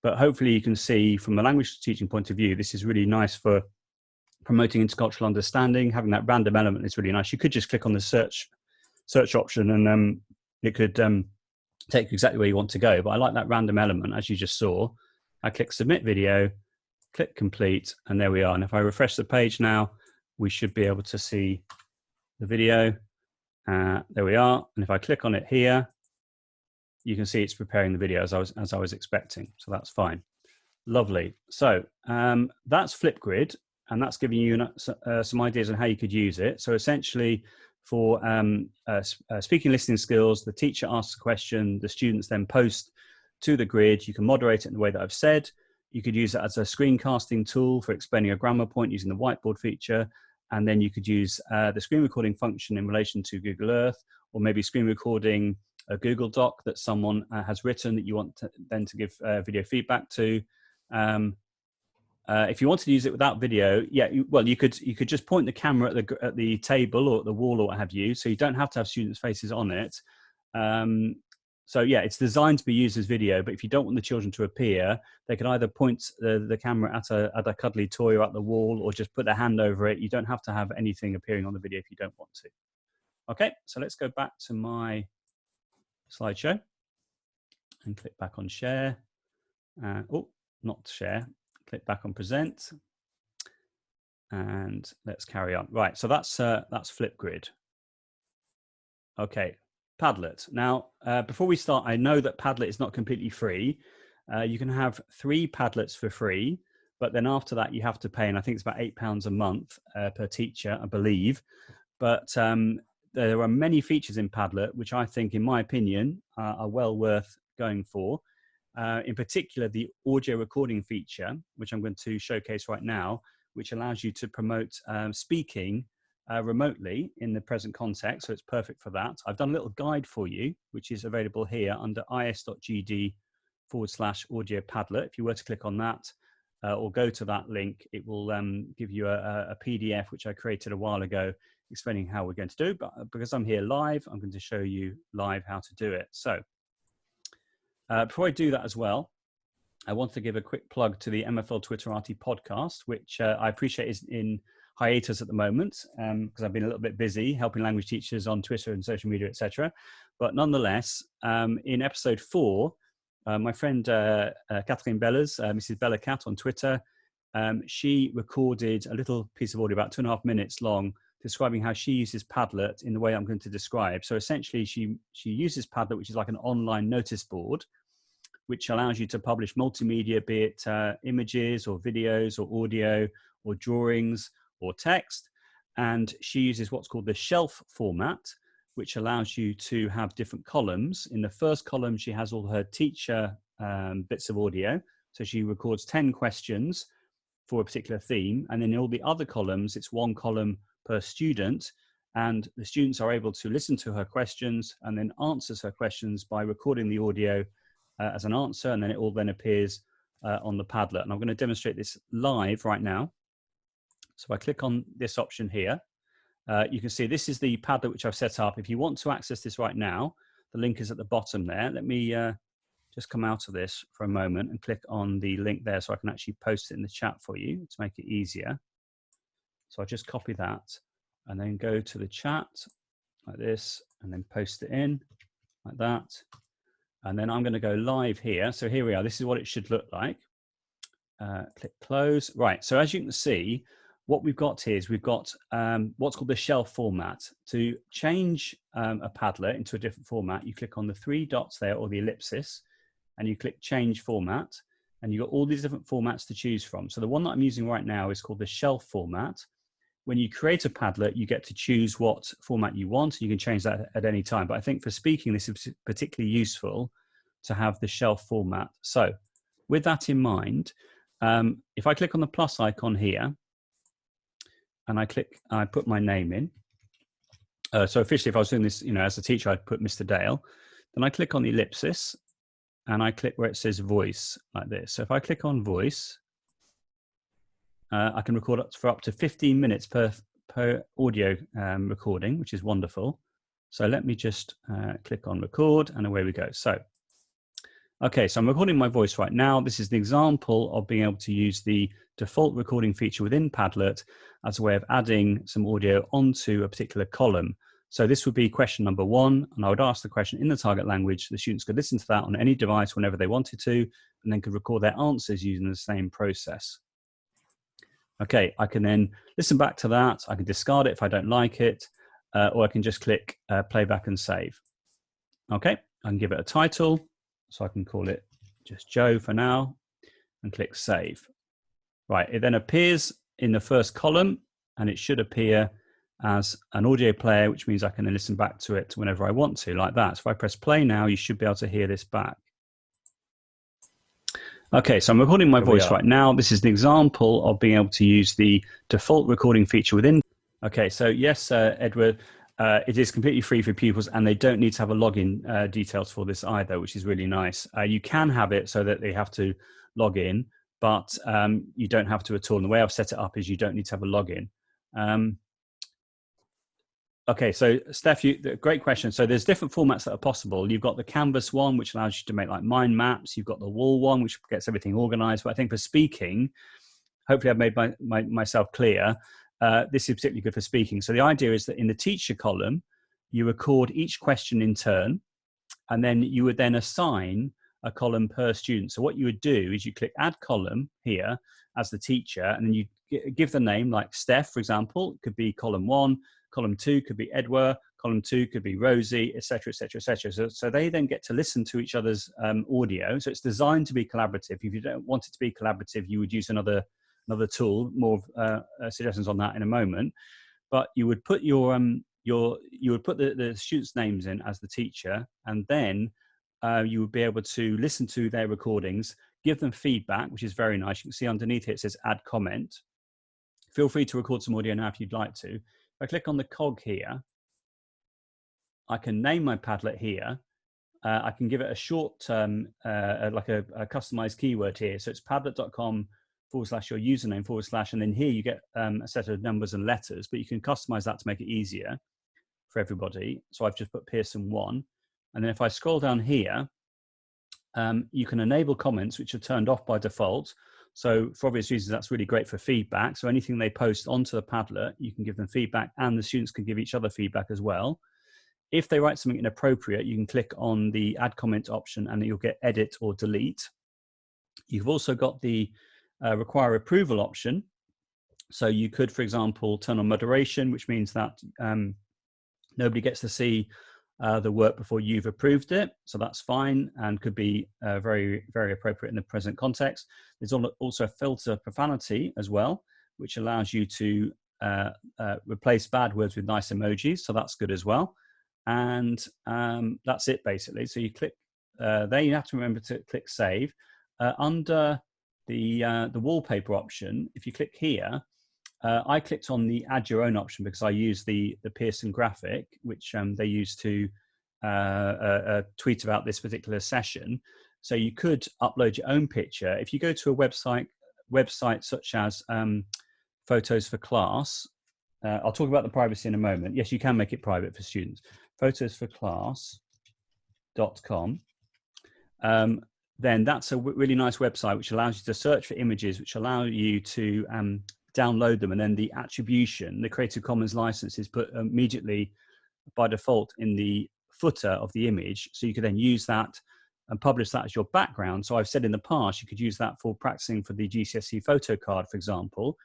S1: But hopefully you can see from the language teaching point of view, this is really nice for promoting intercultural understanding. Having that random element is really nice. You could just click on the search search option, and it could take you exactly where you want to go. But I like that random element, as you just saw. I click submit video, click complete, and there we are. And if I refresh the page now, we should be able to see the video. There we are. And if I click on it here, you can see it's preparing the video as I was expecting. So that's fine. Lovely. So that's Flipgrid, and that's giving you some ideas on how you could use it. So essentially, for speaking listening skills, the teacher asks a question, the students then post to the grid. You can moderate it in the way that I've said. You could use it as a screencasting tool for explaining a grammar point using the whiteboard feature. And then you could use the screen recording function in relation to Google Earth, or maybe screen recording a Google Doc that someone has written that you want then to give video feedback to. If you wanted to use it without video, you could just point the camera at the table or at the wall or what have you, so you don't have to have students' faces on it. So yeah, it's designed to be used as video, but if you don't want the children to appear, they can either point the camera at a cuddly toy or at the wall, or just put their hand over it. You don't have to have anything appearing on the video if you don't want to. Okay, so let's go back to my slideshow and click back on share. Not share. Click back on present, and let's carry on. Right, so that's Flipgrid. Okay, Padlet. Now, before we start, I know that Padlet is not completely free. You can have 3 Padlets for free, but then after that you have to pay, and I think it's about £8 a month per teacher, I believe. But there are many features in Padlet which I think, in my opinion, are well worth going for. In particular, the audio recording feature, which I'm going to showcase right now, which allows you to promote speaking remotely in the present context. So it's perfect for that. I've done a little guide for you, which is available here under is.gd/audio Padlet. If you were to click on that or go to that link, it will give you a PDF, which I created a while ago, explaining how we're going to do. But because I'm here live, I'm going to show you live how to do it. So before I do that as well, I want to give a quick plug to the MFL Twitterati podcast, which I appreciate is in hiatus at the moment because I've been a little bit busy helping language teachers on Twitter and social media, etc. But nonetheless, in episode 4, my friend Catherine Bellas, Mrs. Bella Cat on Twitter, she recorded a little piece of audio about 2.5 minutes long, describing how she uses Padlet in the way I'm going to describe. So essentially, she uses Padlet, which is like an online notice board, which allows you to publish multimedia, be it images or videos or audio or drawings or text. And she uses what's called the shelf format, which allows you to have different columns. In the first column, she has all her teacher bits of audio. So she records 10 questions for a particular theme. And then in all the other columns, it's 1 column per student. And the students are able to listen to her questions and then answers her questions by recording the audio as an answer, and then it all then appears on the Padlet. And I'm going to demonstrate this live right now. So if I click on this option here, you can see this is the Padlet which I've set up. If you want to access this right now, the link is at the bottom there. Let me just come out of this for a moment and click on the link there so I can actually post it in the chat for you to make it easier. So I'll just copy that and then go to the chat like this and then post it in like that. And then I'm going to go live here. So here we are. This is what it should look like. Click close. Right. So as you can see, what we've got here is we've got what's called the shelf format. To change a Padlet into a different format, you click on the 3 dots there, or the ellipsis, and you click change format. And you've got all these different formats to choose from. So the one that I'm using right now is called the shelf format. When you create a Padlet, you get to choose what format you want. You can change that at any time. But I think for speaking, this is particularly useful to have the shelf format. So with that in mind, if I click on the plus icon here, and I put my name in. So officially, if I was doing this, as a teacher, I'd put Mr. Dale. Then I click on the ellipsis, and I click where it says voice, like this. So if I click on voice, I can record for up to 15 minutes per audio recording, which is wonderful. So let me just click on record, and away we go. So, okay, so I'm recording my voice right now. This is an example of being able to use the default recording feature within Padlet as a way of adding some audio onto a particular column. So this would be question number 1, and I would ask the question in the target language. The students could listen to that on any device whenever they wanted to, and then could record their answers using the same process. Okay, I can then listen back to that. I can discard it if I don't like it, or I can just click playback and save. Okay, I can give it a title, so I can call it just Joe for now, and click save. Right, it then appears in the first column, and it should appear as an audio player, which means I can then listen back to it whenever I want to, like that. So if I press play now, you should be able to hear this back. Okay, so I'm recording my voice right now. This is an example of being able to use the default recording feature within. Okay, so yes, Edward, it is completely free for pupils, and they don't need to have a login details for this either, which is really nice. You can have it so that they have to log in, but you don't have to at all. And the way I've set it up is you don't need to have a login. Okay, so Steph, great question. So there's different formats that are possible. You've got the Canvas one, which allows you to make like mind maps. You've got the wall one, which gets everything organized. But I think for speaking, hopefully I've made myself clear. This is particularly good for speaking. So the idea is that in the teacher column, you record each question in turn, and then you would then assign a column per student. So what you would do is you click add column here as the teacher, and then you give the name, like Steph, for example. It could be column 1, column 2 could be Edward, column 2 could be Rosie, etc., etc., etc. So they then get to listen to each other's audio. So it's designed to be collaborative. If you don't want it to be collaborative, you would use another tool. More suggestions on that in a moment. But you would put the students' names in as the teacher, and then you would be able to listen to their recordings, give them feedback, which is very nice. You can see underneath here it says add comment. Feel free to record some audio now if you'd like to. If I click on the cog here, I can name my Padlet here. I can give it a short, like a customized keyword here. So it's padlet.com/your username / and then here you get a set of numbers and letters, but you can customize that to make it easier for everybody. So I've just put Pearson 1. And then if I scroll down here, you can enable comments, which are turned off by default. So for obvious reasons, that's really great for feedback. So anything they post onto the Padlet, you can give them feedback, and the students can give each other feedback as well. If they write something inappropriate, you can click on the add comment option and you'll get edit or delete. You've also got the require approval option. So you could, for example, turn on moderation, which means that nobody gets to see the work before you've approved it. So that's fine and could be very, very appropriate in the present context. There's also a filter profanity as well, which allows you to replace bad words with nice emojis. So that's good as well. And that's it basically. So you click there, you have to remember to click save. Under the wallpaper option, if you click here, I clicked on the add your own option because I use the Pearson graphic, which they use to tweet about this particular session. So you could upload your own picture. If you go to a website such as Photos for Class, I'll talk about the privacy in a moment. Yes, you can make it private for students. Photosforclass.com. Then that's a really nice website which allows you to search for images, which allow you to download them, and then the attribution, the Creative Commons license, is put immediately by default in the footer of the image. So you could then use that and publish that as your background. So I've said in the past, you could use that for practicing for the GCSE photo card, for example.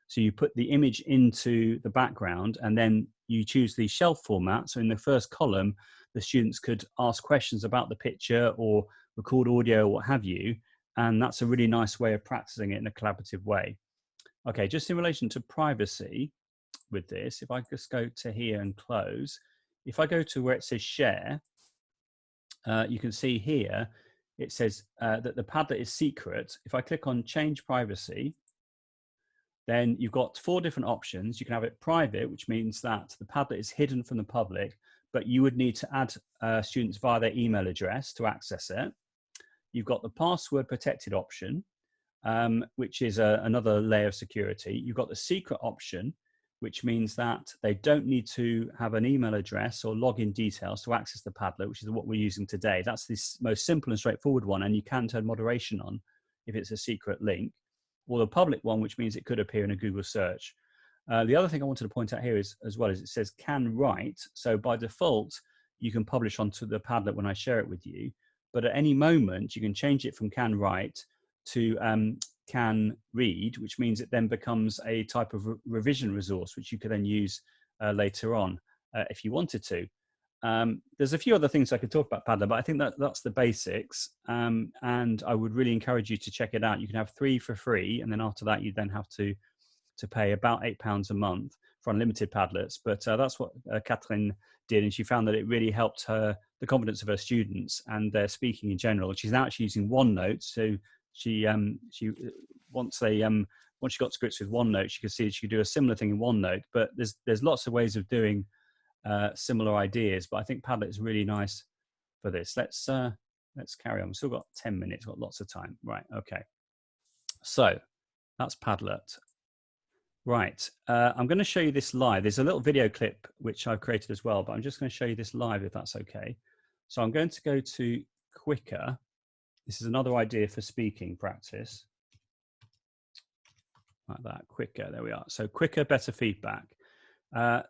S1: So you put the image into the background and then you choose the shelf format. So in the first column, the students could ask questions about the picture or record audio or what have you. And that's a really nice way of practicing it in a collaborative way. Okay, just in relation to privacy with this, if I just go to here and close, if I go to where it says share, you can see here, it says that the Padlet is secret. If I click on change privacy, then you've got 4 different options. You can have it private, which means that the Padlet is hidden from the public, but you would need to add students via their email address to access it. You've got the password protected option, which is another layer of security. You've got the secret option, which means that they don't need to have an email address or login details to access the Padlet, which is what we're using today. That's the most simple and straightforward one, and you can turn moderation on if it's a secret link. Or the public one, which means it could appear in a Google search. The other thing I wanted to point out here is, as well, is it says can write. So by default, you can publish onto the Padlet when I share it with you. But at any moment, you can change it from can write to can read, which means it then becomes a type of revision resource, which you could then use later on if you wanted to. There's a few other things I could talk about Padlet, but I think that's the basics. And I would really encourage you to check it out. You can have 3 for free, and then after that, you then have to pay about £8 a month for unlimited Padlets. But that's what Catherine did, and she found that it really helped the confidence of her students and their speaking in general. She's now actually using OneNote, so she once she got to grips with OneNote, she could see she could do a similar thing in OneNote. But there's lots of ways of doing similar ideas, but I think Padlet is really nice for this. Let's carry on. We've still got 10 minutes, got lots of time. Right, okay. So that's Padlet. Right, I'm going to show you this live. There's a little video clip which I've created as well, but I'm just going to show you this live if that's okay. So I'm going to go to QWIQR. This is another idea for speaking practice. Like that, QWIQR, there we are. So QWIQR Better Feedback.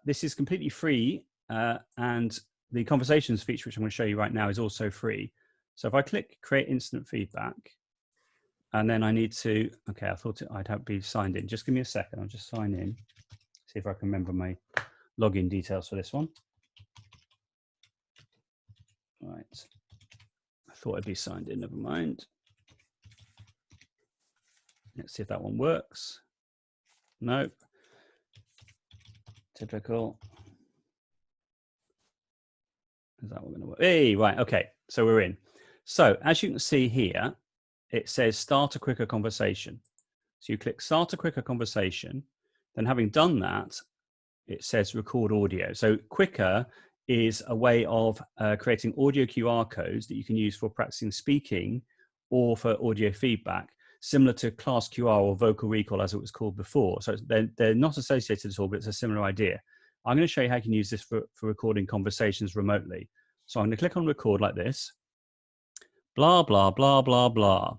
S1: This is completely free, and the conversations feature, which I'm going to show you right now, is also free. So if I click create instant feedback, and then I need to, okay, I thought I'd have to be signed in. Just give me a second, I'll just sign in, see if I can remember my login details for this one. Right, I thought I'd be signed in, never mind. Let's see if that one works. Nope. Typical. Is that one going to work? Hey, right, okay, so we're in. So as you can see here, it says start a QWIQR conversation. So you click start a QWIQR conversation, then having done that, it says record audio. So QWIQR is a way of creating audio QR codes that you can use for practicing speaking or for audio feedback, similar to Class QR or Vocal Recall as it was called before. So they're not associated at all, but it's a similar idea. I'm going to show you how you can use this for recording conversations remotely. So I'm going to click on record like this. Blah, blah, blah, blah, blah.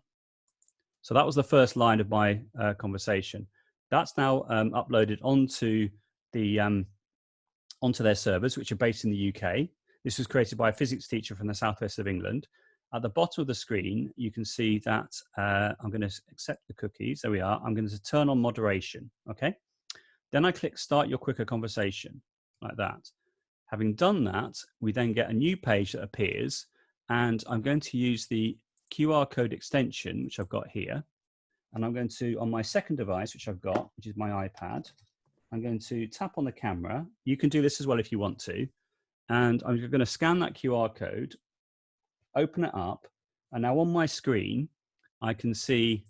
S1: So that was the first line of my conversation. That's now uploaded onto their servers, which are based in the UK. This was created by a physics teacher from the southwest of England. At the bottom of the screen, you can see that I'm going to accept the cookies. There we are. I'm going to turn on moderation. Okay. Then I click start your QWIQR conversation like that. Having done that, we then get a new page that appears, and I'm going to use the QR code extension, which I've got here. And I'm going to, on my second device, which I've got, which is my iPad, I'm going to tap on the camera. You can do this as well if you want to. And I'm going to scan that QR code, open it up. And now on my screen, I can see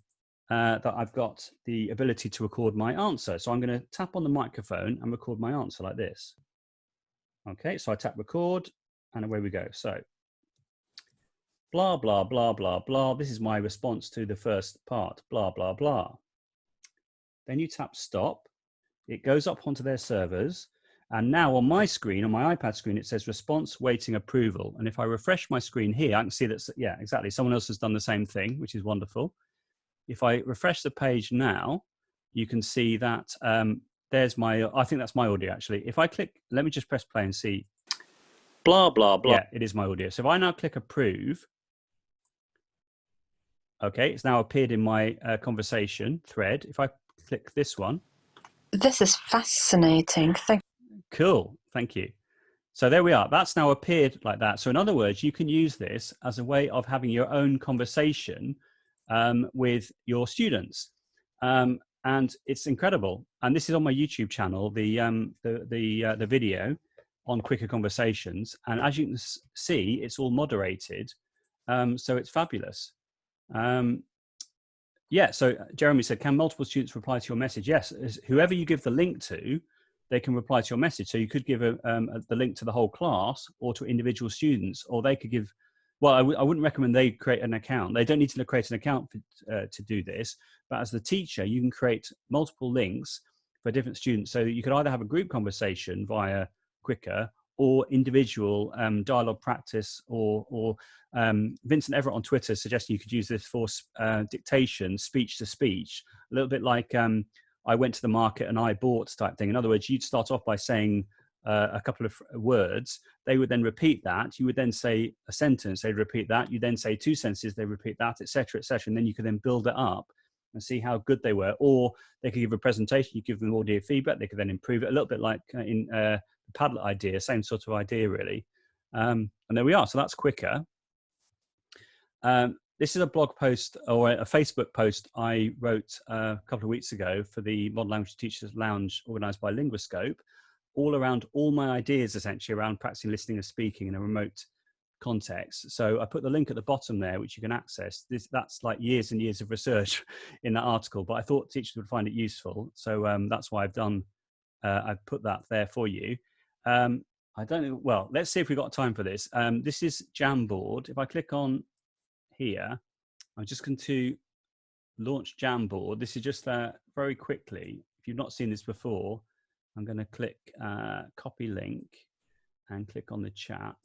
S1: that I've got the ability to record my answer. So I'm going to tap on the microphone and record my answer like this. Okay, so I tap record and away we go. So blah, blah, blah, blah, blah. This is my response to the first part, blah, blah, blah. Then you tap stop. It goes up onto their servers. And now on my screen, on my iPad screen, it says response waiting approval. And if I refresh my screen here, I can see that, yeah, exactly. Someone else has done the same thing, which is wonderful. If I refresh the page now, you can see that there's my, I think that's my audio actually. If I click, let me just press play and see. Blah, blah, blah. Yeah, it is my audio. So if I now click approve, okay, it's now appeared in my conversation thread. If I click this one.
S3: This is fascinating.
S1: Cool, thank you. So there we are. That's now appeared like that. So in other words, you can use this as a way of having your own conversation with your students. And it's incredible. And this is on my YouTube channel, the video on QWIQR Conversations. And as you can see, it's all moderated. So it's fabulous. Yeah, so Jeremy said, can multiple students reply to your message? Yes, whoever you give the link to, they can reply to your message. So you could give the link to the whole class or to individual students, or they could give, well, I wouldn't recommend they create an account. They don't need to create an account to do this, but as the teacher, you can create multiple links for different students. So you could either have a group conversation via QWIQR or individual dialogue practice, or Vincent Everett on Twitter suggesting you could use this for dictation, speech to speech, a little bit like I went to the market and I bought type thing. In other words, you'd start off by saying a couple of words. They would then repeat that. You would then say a sentence. They'd repeat that. You then say 2 sentences. They repeat that, etc., etc. And then you could then build it up and see how good they were. Or they could give a presentation. You give them audio feedback. They could then improve it a little bit like in the Padlet idea, same sort of idea really. And there we are. So that's QWIQR. This is a blog post or a Facebook post I wrote a couple of weeks ago for the Modern Language Teachers Lounge organised by Linguiscope, all around all my ideas essentially around practicing listening and speaking in a remote context. So I put the link at the bottom there, which you can access. That's like years and years of research in that article, but I thought teachers would find it useful. So that's why I've put that there for you. I don't know. Well, let's see if we've got time for this. This is Jamboard. If I click on here, I'm just going to launch Jamboard. This is just very quickly. If you've not seen this before, I'm going to click copy link and click on the chat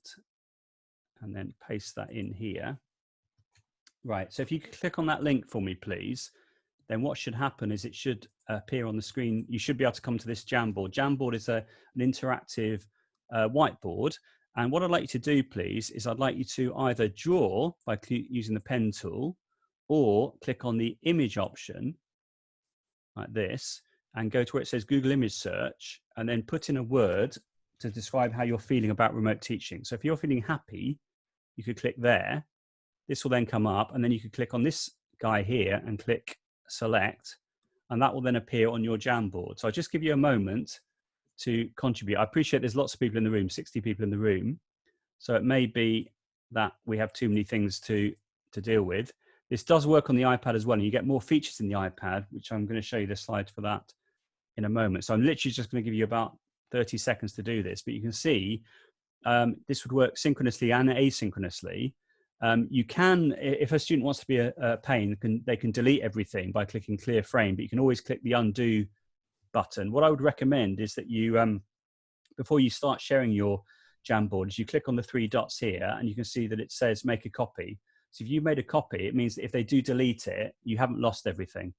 S1: and then paste that in here. Right. So if you could click on that link for me, please, then what should happen is it should appear on the screen. You should be able to come to this Jamboard. Jamboard is an interactive whiteboard. And what I'd like you to do, please, is I'd like you to either draw by using the pen tool or click on the image option like this and go to where it says Google Image Search and then put in a word to describe how you're feeling about remote teaching. So if you're feeling happy, you could click there. This will then come up and then you could click on this guy here and click select, and that will then appear on your Jamboard. So I'll just give you a moment to contribute. I appreciate there's lots of people in the room, 60 people in the room. So it may be that we have too many things to deal with. This does work on the iPad as well. And you get more features in the iPad, which I'm going to show you the slide for that in a moment. So I'm literally just going to give you about 30 seconds to do this, but you can see this would work synchronously and asynchronously. You can, if a student wants to be a pain, they can delete everything by clicking clear frame, but you can always click the undo button. What I would recommend is that you, before you start sharing your Jamboard, is you click on the 3 dots here and you can see that it says make a copy. So if you've made a copy, it means that if they do delete it, you haven't lost everything.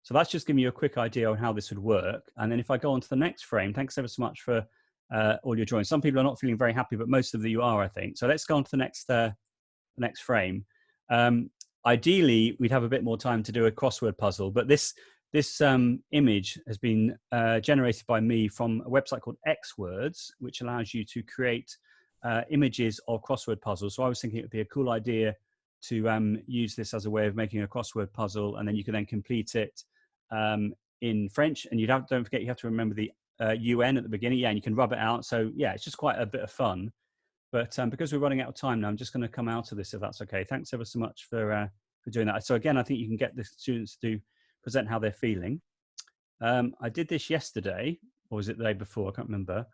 S1: So that's just giving you a quick idea on how this would work. And then if I go on to the next frame, thanks ever so much for all your drawings. Some people are not feeling very happy, but most of you are, I think. So let's go on to the next frame. Ideally, we'd have a bit more time to do a crossword puzzle, but this image has been generated by me from a website called XWords, which allows you to create images of crossword puzzles. So I was thinking it would be a cool idea to use this as a way of making a crossword puzzle, and then you can then complete it in French. And don't forget, you have to remember the UN at the beginning. Yeah, and you can rub it out. So yeah, it's just quite a bit of fun. But because we're running out of time now, I'm just going to come out of this if that's okay. Thanks ever so much for doing that. So again, I think you can get the students to present how they're feeling. I did this yesterday, or was it the day before? I can't remember.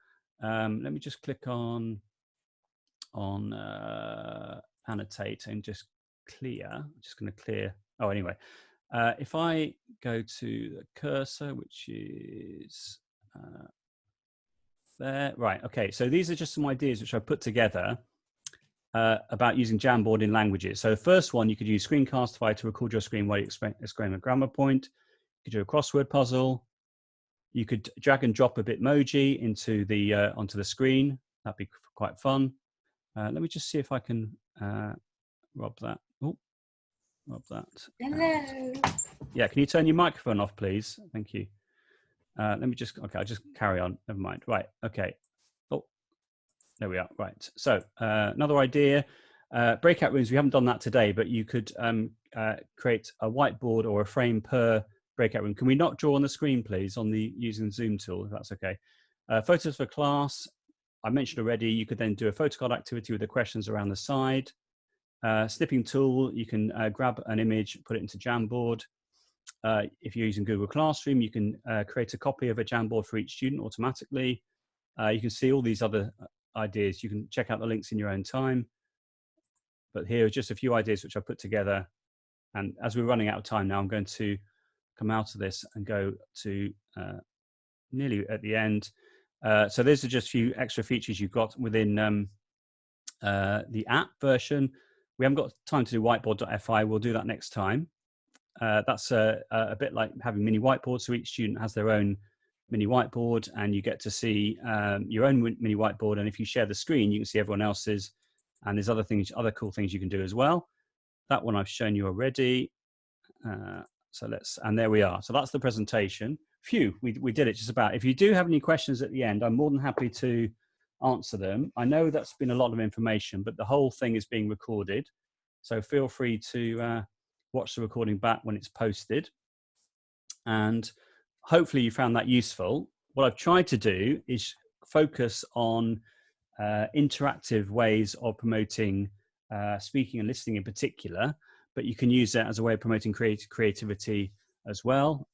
S1: Let me just click on annotate and just clear. I'm just going to clear. Oh, anyway, if I go to the cursor, which is there, right? Okay, so these are just some ideas which I put together about using Jamboard in languages. So the first one, you could use Screencastify to record your screen while you explain a grammar point. You could do a crossword puzzle. You could drag and drop a Bitmoji into the onto the screen. That'd be quite fun. Let me just see if I can rob that. Oh, rob that.
S4: Hello.
S1: Yeah, can you turn your microphone off, please? Thank you. Let me just, okay, I'll just carry on. Never mind. Right, okay. Oh, there we are. Right. So another idea, breakout rooms. We haven't done that today, but you could create a whiteboard or a frame per breakout room. Can we not draw on the screen, please, using Zoom tool, if that's okay? Photos for class. I mentioned already, you could then do a photocard activity with the questions around the side. Snipping tool, you can grab an image, put it into Jamboard. If you're using Google Classroom, you can create a copy of a Jamboard for each student automatically. You can see all these other ideas. You can check out the links in your own time. But here are just a few ideas which I put together. And as we're running out of time now, I'm going to come out of this and go to nearly at the end. So these are just a few extra features you've got within the app version. We haven't got time to do whiteboard.fi. We'll do that next time. that's a bit like having mini whiteboards. So each student has their own mini whiteboard, and you get to see your own mini whiteboard. And if you share the screen, you can see everyone else's. And there's other things, other cool things you can do as well. That one I've shown you already. And there we are. So that's the presentation. Phew, we did it just about. If you do have any questions at the end, I'm more than happy to answer them. I know that's been a lot of information, but the whole thing is being recorded. So feel free to watch the recording back when it's posted. And hopefully you found that useful. What I've tried to do is focus on interactive ways of promoting speaking and listening in particular, but you can use that as a way of promoting creativity as well.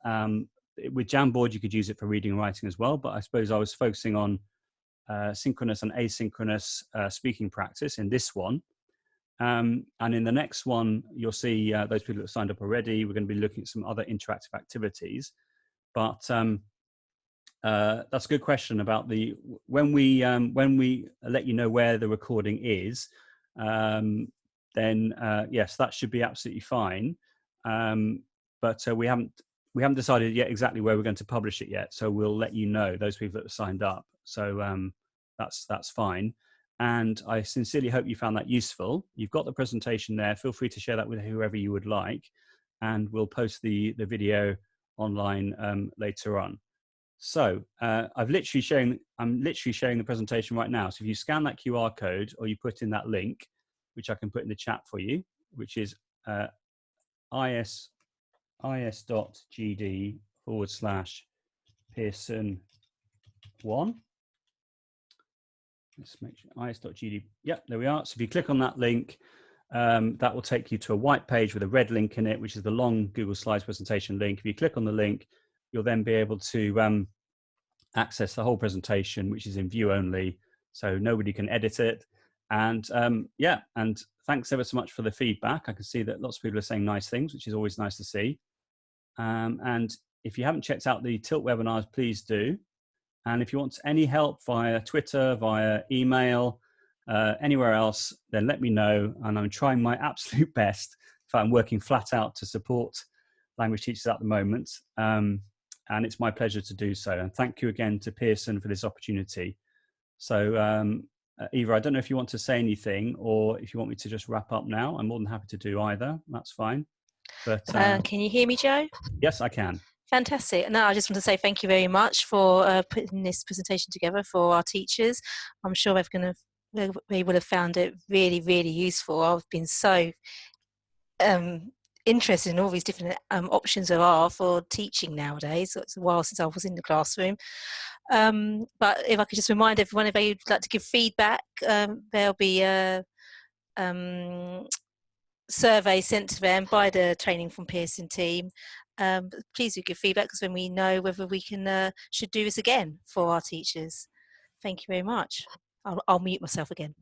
S1: With Jamboard, you could use it for reading and writing as well, but I suppose I was focusing on synchronous and asynchronous speaking practice in this one. And in the next one, you'll see those people that have signed up already. We're going to be looking at some other interactive activities. But that's a good question about when we let you know where the recording is, then yes, that should be absolutely fine. But we haven't decided yet exactly where we're going to publish it yet. So we'll let you know, those people that have signed up. So that's fine. And I sincerely hope you found that useful. You've got the presentation there. Feel free to share that with whoever you would like, and we'll post the video online later on. So I'm literally showing the presentation right now. So if you scan that QR code or you put in that link, which I can put in the chat for you, which is is.gd/Pearson1. Let's make sure is.gd. Yep, there we are. So if you click on that link, that will take you to a white page with a red link in it, which is the long Google Slides presentation link. If you click on the link, you'll then be able to access the whole presentation, which is in view only, so nobody can edit it. And yeah, and thanks ever so much for the feedback. I can see that lots of people are saying nice things, which is always nice to see. And if you haven't checked out the Tilt webinars, please do. And if you want any help via Twitter, via email, anywhere else, then let me know. And I'm trying my absolute best. In fact, I'm working flat out to support language teachers at the moment. And it's my pleasure to do so. And thank you again to Pearson for this opportunity. So Eva, I don't know if you want to say anything or if you want me to just wrap up now. I'm more than happy to do either. That's fine. But
S4: can you hear me, Joe?
S1: Yes, I can.
S4: Fantastic. No, I just want to say thank you very much for putting this presentation together for our teachers. I'm sure they would have found it really, really useful. I've been so interested in all these different options there are for teaching nowadays. It's a while since I was in the classroom. But if I could just remind everyone, if they'd like to give feedback, there'll be a survey sent to them by the Training from Pearson team. Please do give feedback, because then we know whether we can should do this again for our teachers. Thank you very much. I'll mute myself again.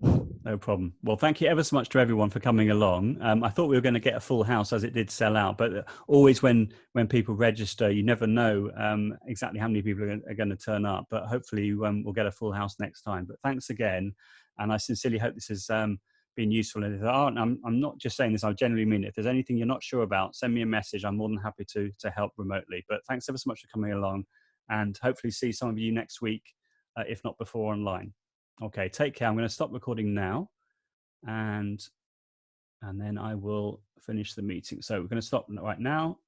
S1: No problem. Well, thank you ever so much to everyone for coming along. I thought we were going to get a full house, as it did sell out, but always when people register, you never know exactly how many people are going to turn up, but hopefully we'll get a full house next time. But thanks again. And I sincerely hope this has been useful. And I'm not just saying this, I genuinely mean it. If there's anything you're not sure about, send me a message. I'm more than happy to help remotely. But thanks ever so much for coming along, and hopefully see some of you next week, if not before, online. Okay, take care. I'm going to stop recording now, and then I will finish the meeting. So we're going to stop right now.